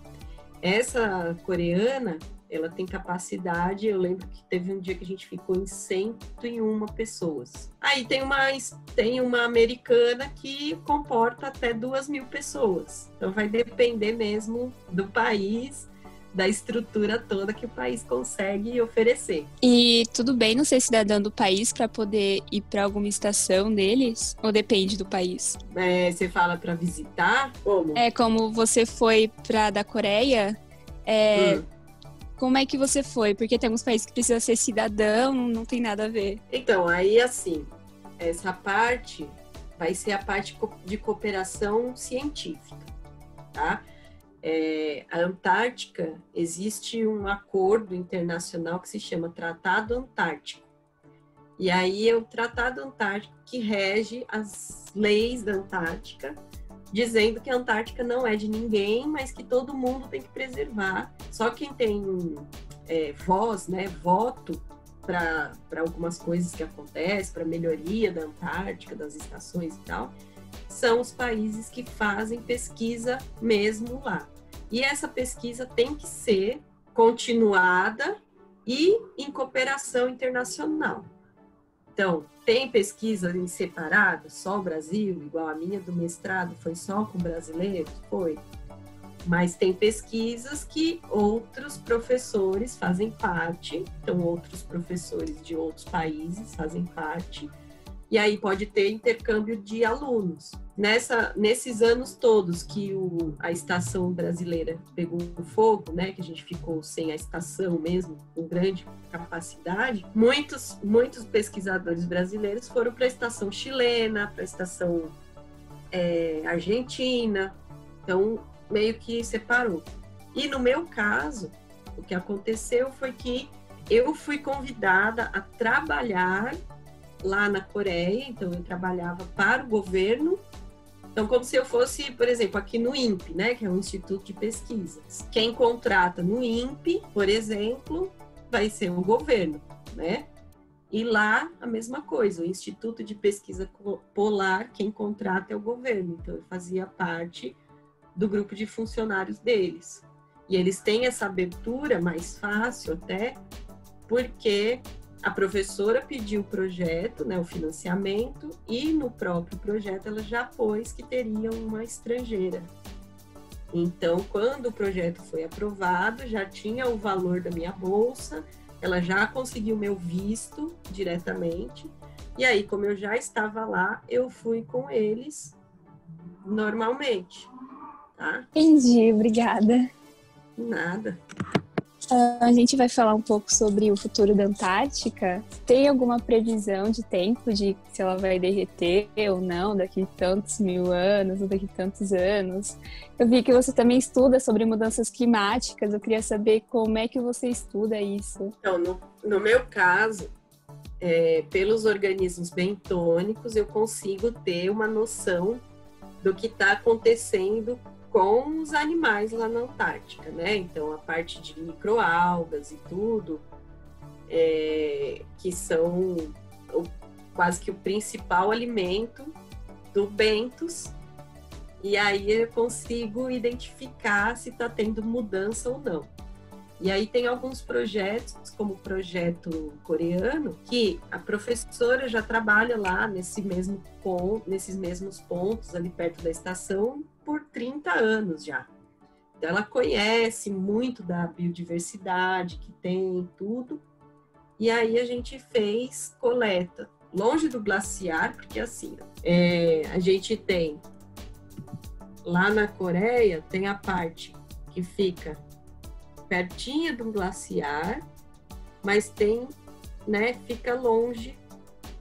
Essa coreana, ela tem capacidade, eu lembro que teve um dia que a gente ficou em 101 pessoas. Aí tem uma americana que comporta até 2.000 pessoas. Então vai depender mesmo do país, da estrutura toda que o país consegue oferecer. E tudo bem não ser cidadão do país para poder ir para alguma estação deles? Ou depende do país? Você fala para visitar? Como? Como você foi para da Coreia, como é que você foi? Porque tem alguns países que precisa ser cidadão, não tem nada a ver. Então, aí assim, essa parte vai ser a parte de cooperação científica, tá? A Antártica, existe um acordo internacional que se chama Tratado Antártico. E aí é o Tratado Antártico que rege as leis da Antártica, dizendo que a Antártica não é de ninguém, mas que todo mundo tem que preservar. Só quem tem voz, né, voto para algumas coisas que acontecem, para a melhoria da Antártica, das estações e tal, são os países que fazem pesquisa mesmo lá. E essa pesquisa tem que ser continuada e em cooperação internacional. Então, tem pesquisa em separado, só o Brasil, igual a minha do mestrado, foi só com brasileiros? Foi. Mas tem pesquisas que outros professores fazem parte, então outros professores de outros países fazem parte, e aí pode ter intercâmbio de alunos. Nesses anos todos que a estação brasileira pegou fogo, né, que a gente ficou sem a estação mesmo, com grande capacidade, muitos pesquisadores brasileiros foram para a estação chilena, para a estação argentina, então meio que separou. E no meu caso, o que aconteceu foi que eu fui convidada a trabalhar lá na Coreia, então eu trabalhava para o governo, então como se eu fosse, por exemplo, aqui no INPE, né, que é um instituto de pesquisa. Quem contrata no INPE, por exemplo, vai ser o governo, né? E lá a mesma coisa, o Instituto de Pesquisa Polar, quem contrata é o governo, então eu fazia parte do grupo de funcionários deles. E eles têm essa abertura mais fácil até, porque a professora pediu o projeto, né, o financiamento, e no próprio projeto ela já pôs que teria uma estrangeira. Então, quando o projeto foi aprovado, já tinha o valor da minha bolsa, ela já conseguiu meu visto diretamente, e aí, como eu já estava lá, eu fui com eles normalmente, tá? Entendi, obrigada. Nada. A gente vai falar um pouco sobre o futuro da Antártica. Tem alguma previsão de tempo de se ela vai derreter ou não daqui a tantos mil anos ou daqui a tantos anos? Eu vi que você também estuda sobre mudanças climáticas. Eu queria saber como é que você estuda isso. Então, no meu caso, pelos organismos bentônicos, eu consigo ter uma noção do que está acontecendo com os animais lá na Antártica, né? Então, a parte de microalgas e tudo, que são quase que o principal alimento do bentos, e aí eu consigo identificar se está tendo mudança ou não. E aí tem alguns projetos, como o projeto coreano, que a professora já trabalha lá nesses mesmos pontos ali perto da estação por 30 anos já. Então ela conhece muito da biodiversidade que tem, tudo. E aí a gente fez coleta longe do glaciar, porque assim, a gente tem lá na Coreia, tem a parte que fica pertinho do glaciar, mas tem, né, fica longe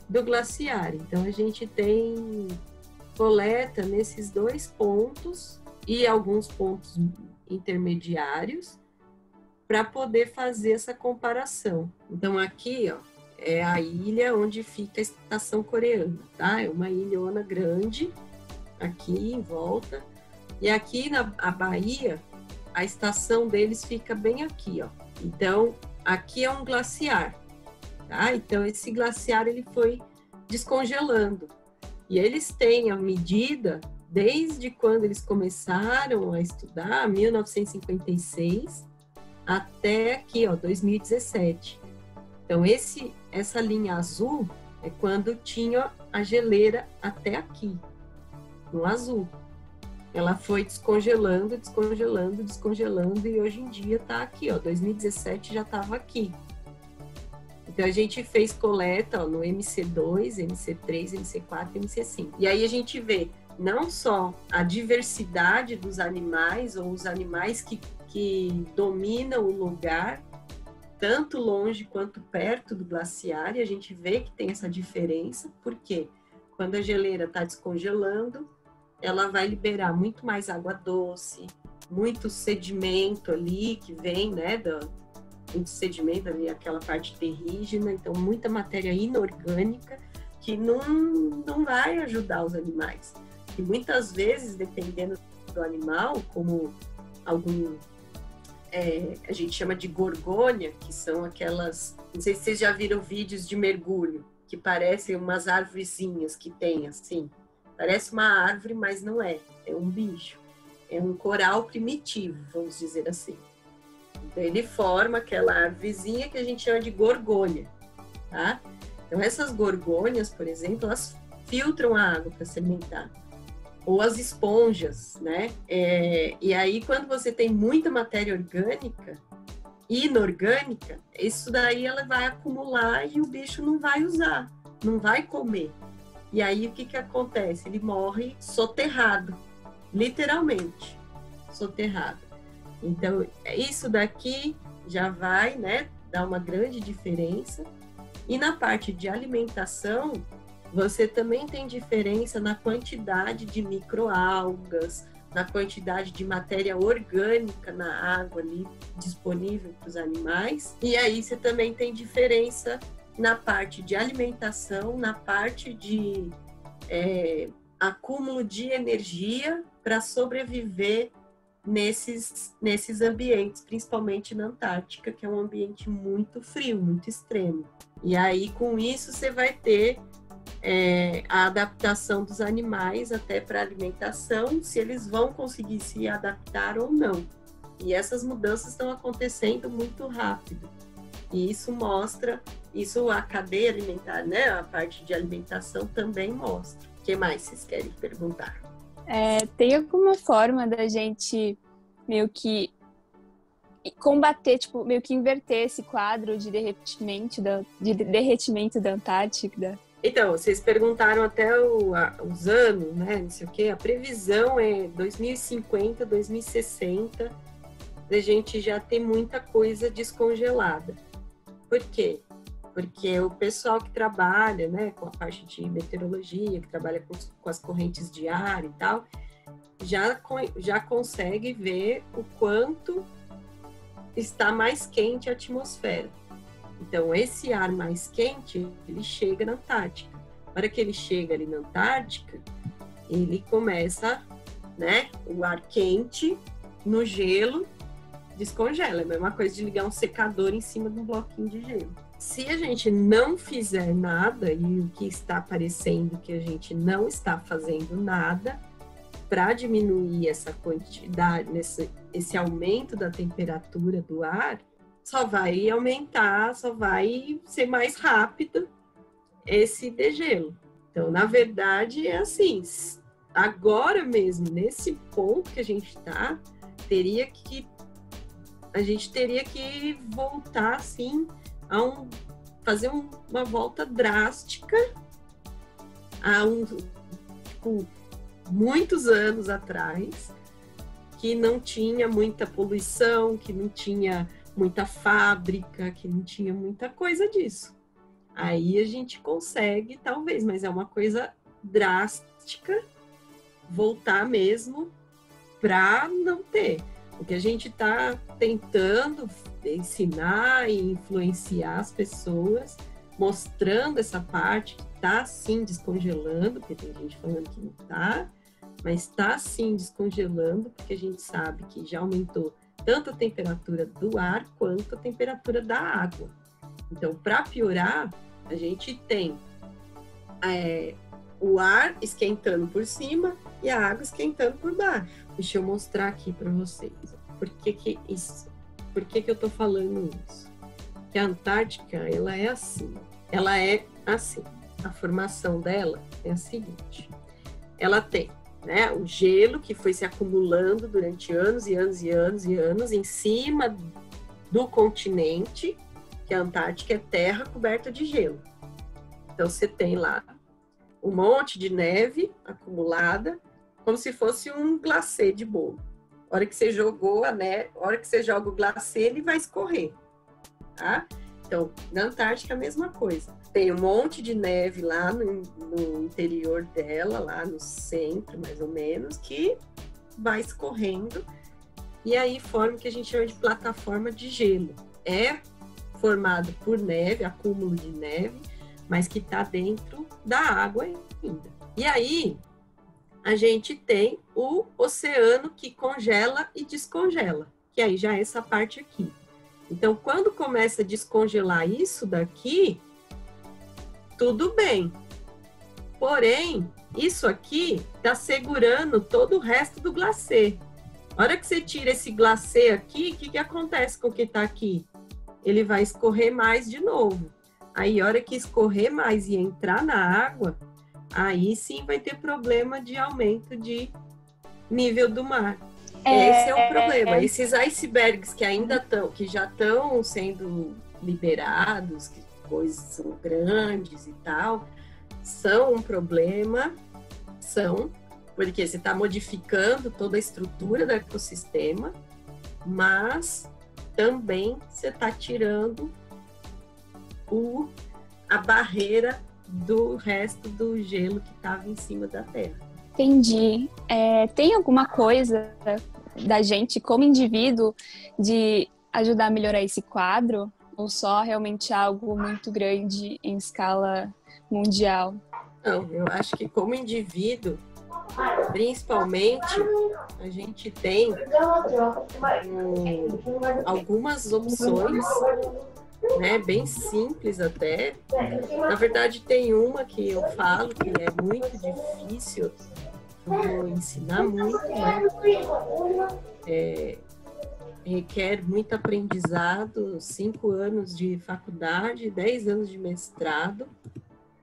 do glaciar. Então a gente tem coleta nesses dois pontos e alguns pontos intermediários para poder fazer essa comparação. Então aqui, ó, é a ilha onde fica a estação coreana, tá? É uma ilhona grande aqui em volta, e aqui na Bahia a estação deles fica bem aqui, ó. Então, aqui é um glaciar, tá? Então, esse glaciar, ele foi descongelando. E eles têm a medida, desde quando eles começaram a estudar, 1956, até aqui, ó, 2017. Então, essa linha azul é quando tinha a geleira até aqui, no azul. ela foi descongelando, descongelando, descongelando, e hoje em dia está aqui, ó, 2017 já estava aqui. Então a gente fez coleta, ó, no MC2, MC3, MC4 e MC5. E aí a gente vê não só a diversidade dos animais, ou os animais que dominam o lugar, tanto longe quanto perto do glaciar, e a gente vê que tem essa diferença, porque quando a geleira está descongelando, ela vai liberar muito mais água doce, muito sedimento ali que vem, né, muito sedimento ali, aquela parte terrígena, então muita matéria inorgânica que não vai ajudar os animais. E muitas vezes, dependendo do animal, como algum, a gente chama de gorgônia, que são aquelas, não sei se vocês já viram vídeos de mergulho, que parecem umas arvorezinhas que tem assim. Parece uma árvore, mas não é. É um bicho. É um coral primitivo, vamos dizer assim. Então, ele forma aquela árvorezinha que a gente chama de gorgônia, tá? Então, essas gorgônias, por exemplo, elas filtram a água para se alimentar. Ou as esponjas, né? E aí, quando você tem muita matéria orgânica, inorgânica, isso daí ela vai acumular e o bicho não vai usar, não vai comer. E aí, o que acontece? Ele morre soterrado, literalmente, soterrado. Então, isso daqui já vai, né, dar uma grande diferença. E na parte de alimentação, você também tem diferença na quantidade de microalgas, na quantidade de matéria orgânica na água ali disponível para os animais. E aí você também tem diferença na parte de alimentação, na parte de acúmulo de energia para sobreviver nesses ambientes, principalmente na Antártica, que é um ambiente muito frio, muito extremo. E aí, com isso, você vai ter a adaptação dos animais até para a alimentação, se eles vão conseguir se adaptar ou não. E essas mudanças estão acontecendo muito rápido. E isso mostra, isso a cadeia alimentar, né? A parte de alimentação também mostra. O que mais vocês querem perguntar? Tem alguma forma da gente meio que combater, tipo, meio que inverter esse quadro de derretimento da Antártida? Então, vocês perguntaram até os anos, né? Não sei o quê. A previsão é 2050, 2060, da gente já ter muita coisa descongelada. Por quê? Porque o pessoal que trabalha, né, com a parte de meteorologia, que trabalha com as correntes de ar e tal, já consegue ver o quanto está mais quente a atmosfera. Então, esse ar mais quente, ele chega na Antártica. Na hora que ele chega ali na Antártica, ele começa, né, o ar quente no gelo descongela. É a mesma coisa de ligar um secador em cima de um bloquinho de gelo. Se a gente não fizer nada, e o que está parecendo que a gente não está fazendo nada para diminuir essa quantidade, esse aumento da temperatura do ar, só vai aumentar, só vai ser mais rápido esse degelo. Então, na verdade, é assim, agora mesmo, nesse ponto que a gente está, a gente teria que voltar, assim, fazer uma volta drástica a muitos anos atrás, que não tinha muita poluição, que não tinha muita fábrica, que não tinha muita coisa disso. Aí a gente consegue, talvez, mas é uma coisa drástica, voltar mesmo para não ter. O que a gente está tentando ensinar e influenciar as pessoas, mostrando essa parte que está sim descongelando, porque tem gente falando que não está, mas está sim descongelando, porque a gente sabe que já aumentou tanto a temperatura do ar quanto a temperatura da água. Então, para piorar, a gente tem o ar esquentando por cima e a água esquentando por baixo. Deixa eu mostrar aqui para vocês. Por que eu estou falando isso? Que a Antártica, ela é assim. Ela é assim. A formação dela é a seguinte. Ela tem né? O gelo que foi se acumulando durante anos e anos e anos e anos em cima do continente, que a Antártica é terra coberta de gelo. Então você tem lá um monte de neve acumulada, como se fosse um glacê de bolo. A hora que você jogou a neve, a hora que você joga o glacê, ele vai escorrer, tá? Então, na Antártica a mesma coisa. Tem um monte de neve lá no interior dela, lá no centro, mais ou menos, que vai escorrendo e aí forma o que a gente chama de plataforma de gelo. É formado por neve, acúmulo de neve, mas que está dentro da água ainda. E aí, a gente tem o oceano que congela e descongela, que aí já é essa parte aqui. Então, quando começa a descongelar isso daqui, tudo bem. Porém, isso aqui está segurando todo o resto do glacê. A hora que você tira esse glacê aqui, o que acontece com o que está aqui? Ele vai escorrer mais de novo. Aí, a hora que escorrer mais e entrar na água, aí sim vai ter problema de aumento de nível do mar. Esse é o problema. Esses icebergs que ainda estão, que já estão sendo liberados, que coisas são grandes e tal, são um problema, porque você está modificando toda a estrutura do ecossistema, mas também você está tirando a barreira do resto do gelo que estava em cima da Terra. Entendi. Tem alguma coisa da gente, como indivíduo, de ajudar a melhorar esse quadro? Ou só realmente algo muito grande em escala mundial? Não, eu acho que como indivíduo, principalmente, a gente tem algumas opções, né, bem simples até. Na verdade, tem uma que eu falo que é muito difícil, eu vou ensinar muito, né? Requer muito aprendizado, 5 anos de faculdade, 10 anos de mestrado,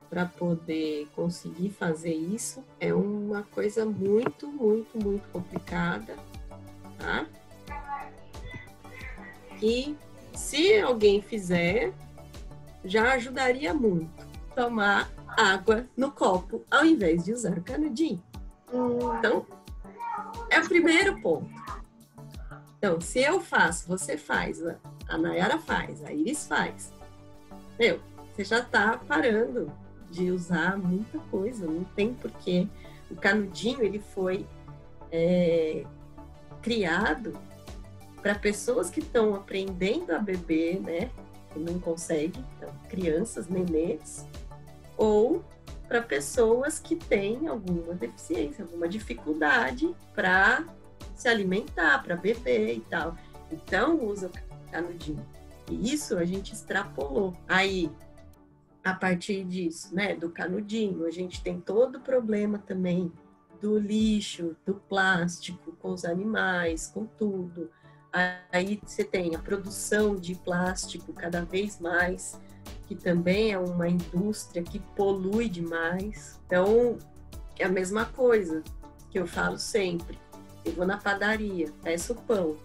para poder conseguir fazer isso. É uma coisa muito, muito, muito complicada, tá? E se alguém fizer, já ajudaria muito. Tomar água no copo, ao invés de usar o canudinho. Então, é o primeiro ponto. Então, se eu faço, você faz, a Nayara faz, a Iris faz. Você já está parando de usar muita coisa, não tem porquê. O canudinho, ele foi criado para pessoas que estão aprendendo a beber, né? Que não conseguem, então, crianças, nenês, ou para pessoas que têm alguma deficiência, alguma dificuldade para se alimentar, para beber e tal. Então, usa o canudinho. E isso a gente extrapolou. Aí, a partir disso, né, do canudinho, a gente tem todo o problema também do lixo, do plástico com os animais, com tudo. Aí você tem a produção de plástico cada vez mais, que também é uma indústria que polui demais. Então, é a mesma coisa que eu falo sempre. Eu vou na padaria, peço o pão.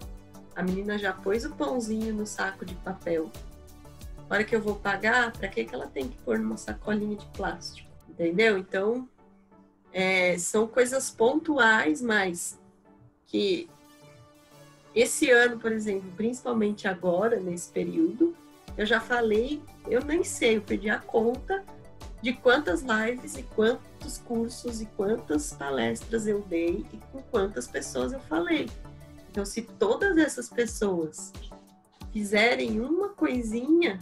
A menina já pôs o pãozinho no saco de papel. Na hora que eu vou pagar, para que ela tem que pôr numa sacolinha de plástico? Entendeu? Então, são coisas pontuais, mas que esse ano, por exemplo, principalmente agora, nesse período, eu já falei, eu nem sei, eu perdi a conta de quantas lives e quantos cursos e quantas palestras eu dei e com quantas pessoas eu falei. Então, se todas essas pessoas fizerem uma coisinha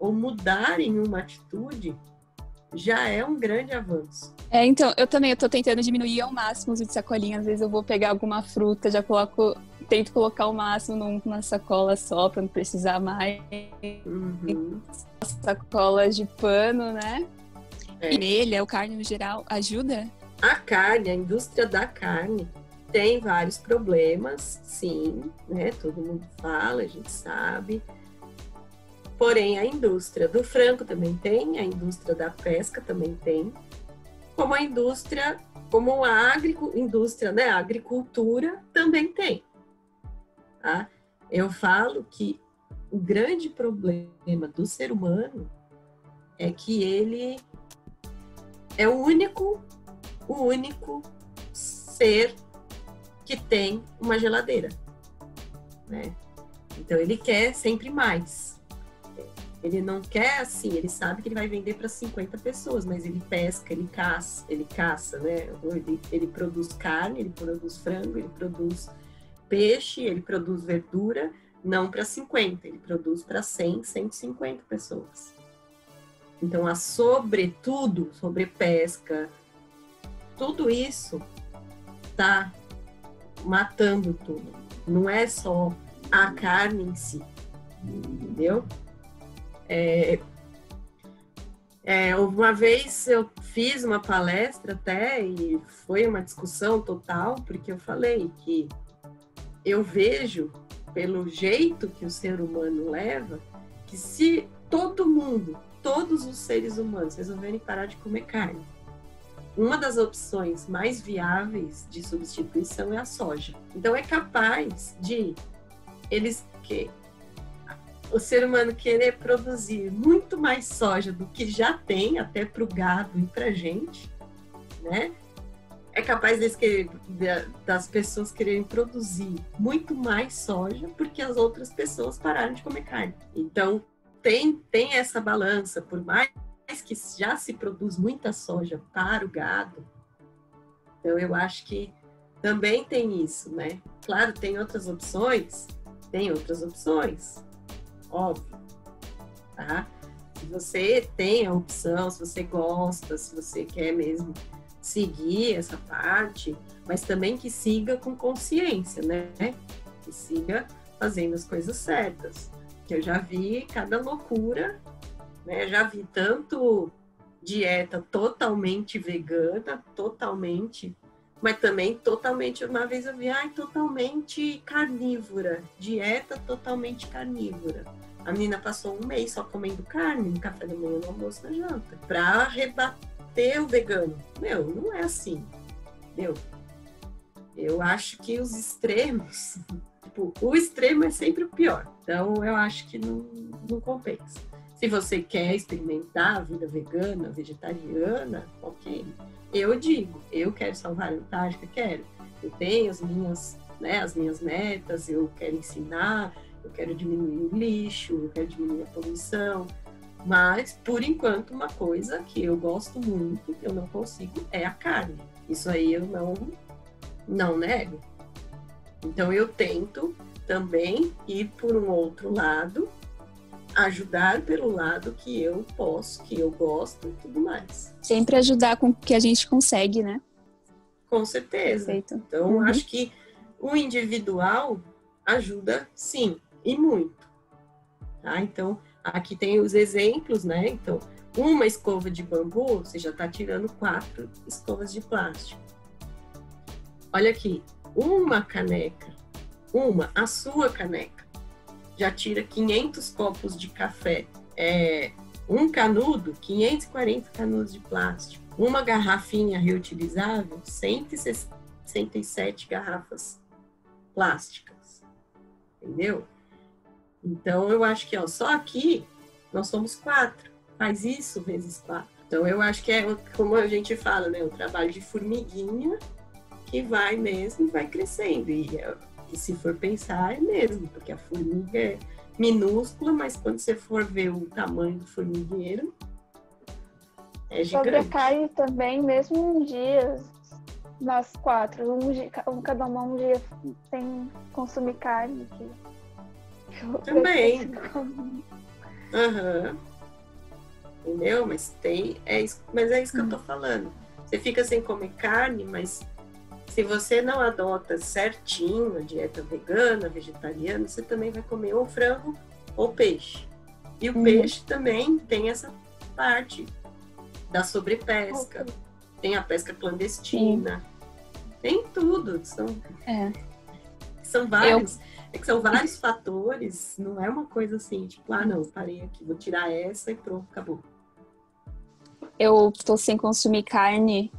ou mudarem uma atitude, já é um grande avanço. Então, eu tô tentando diminuir ao máximo o uso de sacolinha. Às vezes eu vou pegar alguma fruta, tento colocar o máximo numa sacola só, para não precisar mais. Sacolas de pano, né? Vermelha, o carne no geral, ajuda? A carne, a indústria da carne tem vários problemas, sim, né? Todo mundo fala, a gente sabe. Porém, a indústria do frango também tem, a indústria da pesca também tem. como a indústria, como a indústria, né? A agricultura também tem. Tá? Eu falo que o grande problema do ser humano é que ele é o único ser que tem uma geladeira, né? Então ele quer sempre mais. Ele não quer assim, ele sabe que ele vai vender para 50 pessoas, mas ele pesca, ele caça, né? Ele produz carne, ele produz frango, ele produz peixe, ele produz verdura, não para 50, ele produz para 100, 150 pessoas. Então, sobrepesca, tudo isso está matando tudo. Não é só a carne em si, entendeu? Uma vez eu fiz uma palestra até e foi uma discussão total, porque eu falei que eu vejo, pelo jeito que o ser humano leva, que se todo mundo, todos os seres humanos resolverem parar de comer carne, uma das opções mais viáveis de substituição é a soja. Então é capaz de o ser humano querer produzir muito mais soja do que já tem, até para o gado e para a gente, né? É capaz das pessoas quererem produzir muito mais soja porque as outras pessoas pararam de comer carne. Então, tem essa balança, por mais que já se produz muita soja para o gado, então eu acho que também tem isso, né? Claro, tem outras opções, óbvio, tá? Se você tem a opção, se você gosta, se você quer mesmo seguir essa parte, mas também que siga com consciência, né? Que siga fazendo as coisas certas. Que eu já vi cada loucura, né? Já vi tanto dieta totalmente vegana, mas também totalmente, uma vez eu vi, totalmente carnívora, dieta totalmente carnívora. A menina passou um mês só comendo carne no café da manhã, no almoço, na janta, para rebater o vegano. Não é assim, entendeu? Eu acho que os extremos, o extremo é sempre o pior. Então, eu acho que não compensa. Se você quer experimentar a vida vegana, vegetariana, ok. Eu digo, eu quero salvar a Antártica, quero. Eu tenho as minhas metas, eu quero ensinar, eu quero diminuir o lixo, eu quero diminuir a poluição. Mas, por enquanto, uma coisa que eu gosto muito, que eu não consigo, é a carne. Isso aí eu não nego. Então, eu tento também ir por um outro lado, ajudar pelo lado que eu posso, que eu gosto e tudo mais. Sempre ajudar com o que a gente consegue, né? Com certeza. Perfeito. Então, acho que o individual ajuda, sim, e muito. Tá? Então, aqui tem os exemplos, né? Então, uma escova de bambu, você já está tirando 4 escovas de plástico. Olha aqui, uma caneca, a sua caneca, já tira 500 copos de café. Um canudo, 540 canudos de plástico. Uma garrafinha reutilizável, 167 garrafas plásticas. Entendeu? Então, eu acho que só aqui nós somos 4. Faz isso vezes 4. Então, eu acho que é como a gente fala, né? O trabalho de formiguinha que vai mesmo, vai crescendo. E se for pensar, é mesmo, porque a formiga é minúscula, mas quando você for ver o tamanho do formigueiro, é gigante. Sobre a carne também, mesmo um dia, nós 4, cada um dia sem consumir carne. Também. Entendeu? Mas é isso que eu tô falando. Você fica sem comer carne, mas se você não adota certinho a dieta vegana, vegetariana, você também vai comer ou frango ou peixe. E o peixe também tem essa parte da sobrepesca, tem a pesca clandestina, tem tudo. São vários. São vários fatores, não é uma coisa assim, tipo, não, parei aqui, vou tirar essa e pronto, acabou. eu tô sem consumir carne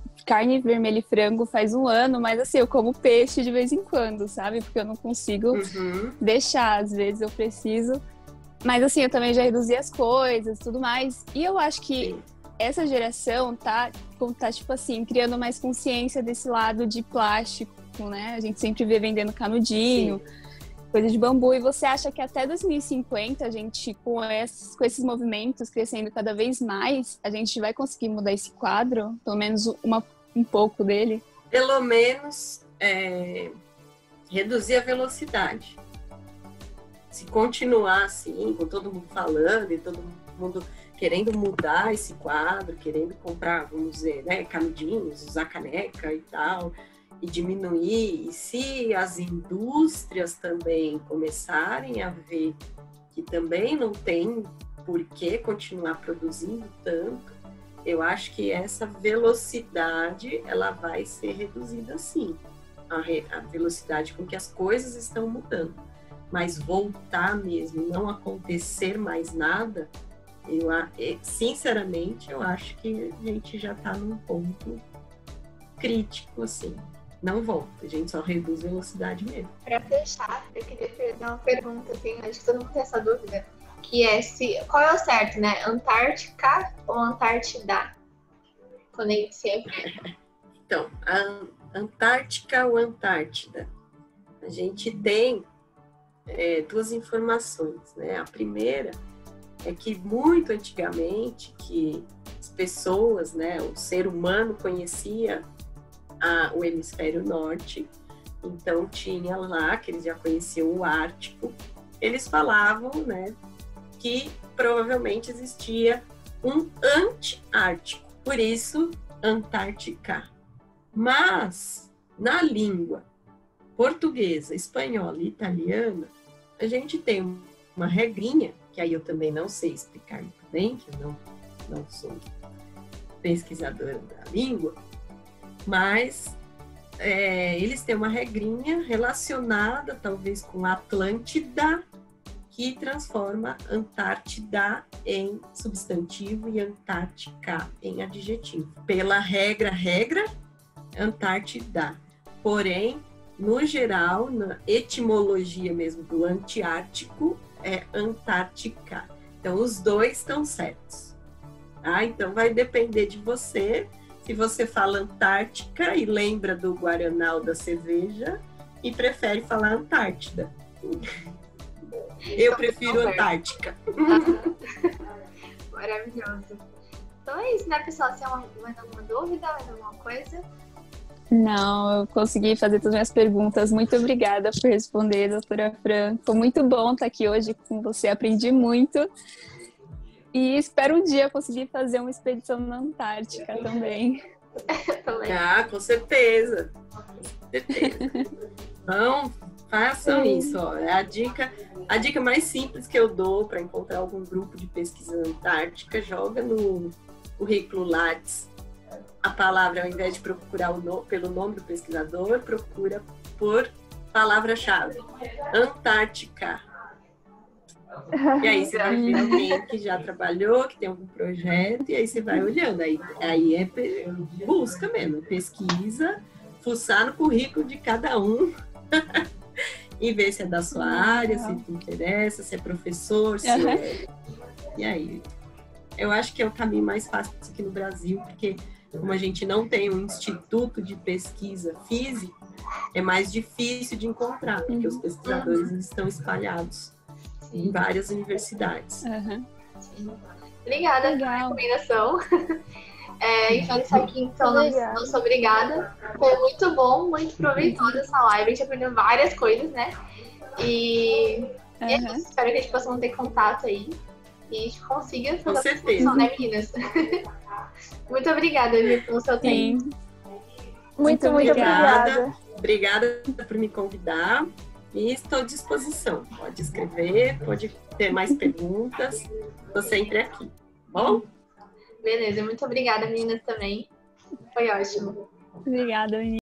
vermelha e frango faz 1 ano, mas assim, eu como peixe de vez em quando, sabe? Porque eu não consigo deixar, às vezes eu preciso. Mas assim, eu também já reduzi as coisas, tudo mais. E eu acho que essa geração tá tipo assim, criando mais consciência desse lado de plástico, né? A gente sempre vê vendendo canudinho, coisa de bambu. E você acha que até 2050, a gente, com esses movimentos crescendo cada vez mais, a gente vai conseguir mudar esse quadro? Pelo menos um pouco dele? Pelo menos reduzir a velocidade. Se continuar assim, com todo mundo falando e todo mundo querendo mudar esse quadro, querendo comprar, vamos dizer, né, canudinhos, usar caneca e tal, e diminuir, e se as indústrias também começarem a ver que também não tem por que continuar produzindo tanto, eu acho que essa velocidade ela vai ser reduzida sim, a velocidade com que as coisas estão mudando. Mas voltar mesmo, não acontecer mais nada, sinceramente, eu acho que a gente já está num ponto crítico, assim. Não volta, a gente só reduz a velocidade mesmo. Para fechar, eu queria fazer uma pergunta, assim, acho que todo mundo tem essa dúvida, que é qual é o certo, né? Antártica ou Antártida? Quando a gente sempre... Então, a Antártica ou Antártida? A gente tem 2 informações, né? A primeira é que muito antigamente que as pessoas, né, o ser humano conhecia o hemisfério norte, então tinha lá, que eles já conheciam o Ártico, eles falavam, né, que provavelmente existia um anti-ártico, por isso Antártica. Mas na língua portuguesa, espanhola e italiana, a gente tem uma regrinha, que aí eu também não sei explicar muito bem, que eu não sou pesquisadora da língua, mas eles têm uma regrinha relacionada talvez com Atlântida, que transforma Antártida em substantivo e Antártica em adjetivo. Pela regra, Antártida. Porém, no geral, na etimologia mesmo do antiártico, é Antártica. Então, os 2 estão certos. Tá? Então, vai depender de você, se você fala Antártica e lembra do Guaraná ou da cerveja e prefere falar Antártida. Eu prefiro Antártica. Maravilhoso. Então é isso, né, pessoal? Você tem mais alguma dúvida, mais alguma coisa? Não, eu consegui fazer todas as minhas perguntas. Muito obrigada por responder, doutora Fran. Foi muito bom estar aqui hoje com você, aprendi muito. E espero um dia conseguir fazer uma expedição na Antártica também. Ah, com certeza. Com certeza. Então, façam isso. Ó. A dica mais simples que eu dou para encontrar algum grupo de pesquisa na Antártica, joga no currículo Lattes. A palavra, ao invés de procurar pelo nome do pesquisador, procura por palavra-chave. Antártica. E aí você vai ver alguém que já trabalhou, que tem algum projeto, e aí você vai olhando. Aí busca mesmo, pesquisa, fuçar no currículo de cada um e ver se é da sua área, se te interessa, se é professor, se é... E aí? Eu acho que é o caminho mais fácil aqui no Brasil, porque como a gente não tem um instituto de pesquisa físico, é mais difícil de encontrar, porque os pesquisadores estão espalhados em várias universidades. Obrigada pela recomendação. Então, isso aqui, então, nossa, obrigada. Foi muito bom, muito proveitosa essa live. A gente aprendeu várias coisas, né? E espero que a gente possa manter contato aí. E a gente consiga fazer a discussão, né, meninas? Muito obrigada, viu, pelo seu tempo. Muito obrigada. Obrigada por me convidar. E estou à disposição. Pode escrever, pode ter mais perguntas. Estou sempre aqui. Bom? Beleza, muito obrigada, meninas, também. Foi ótimo. Obrigada, meninas.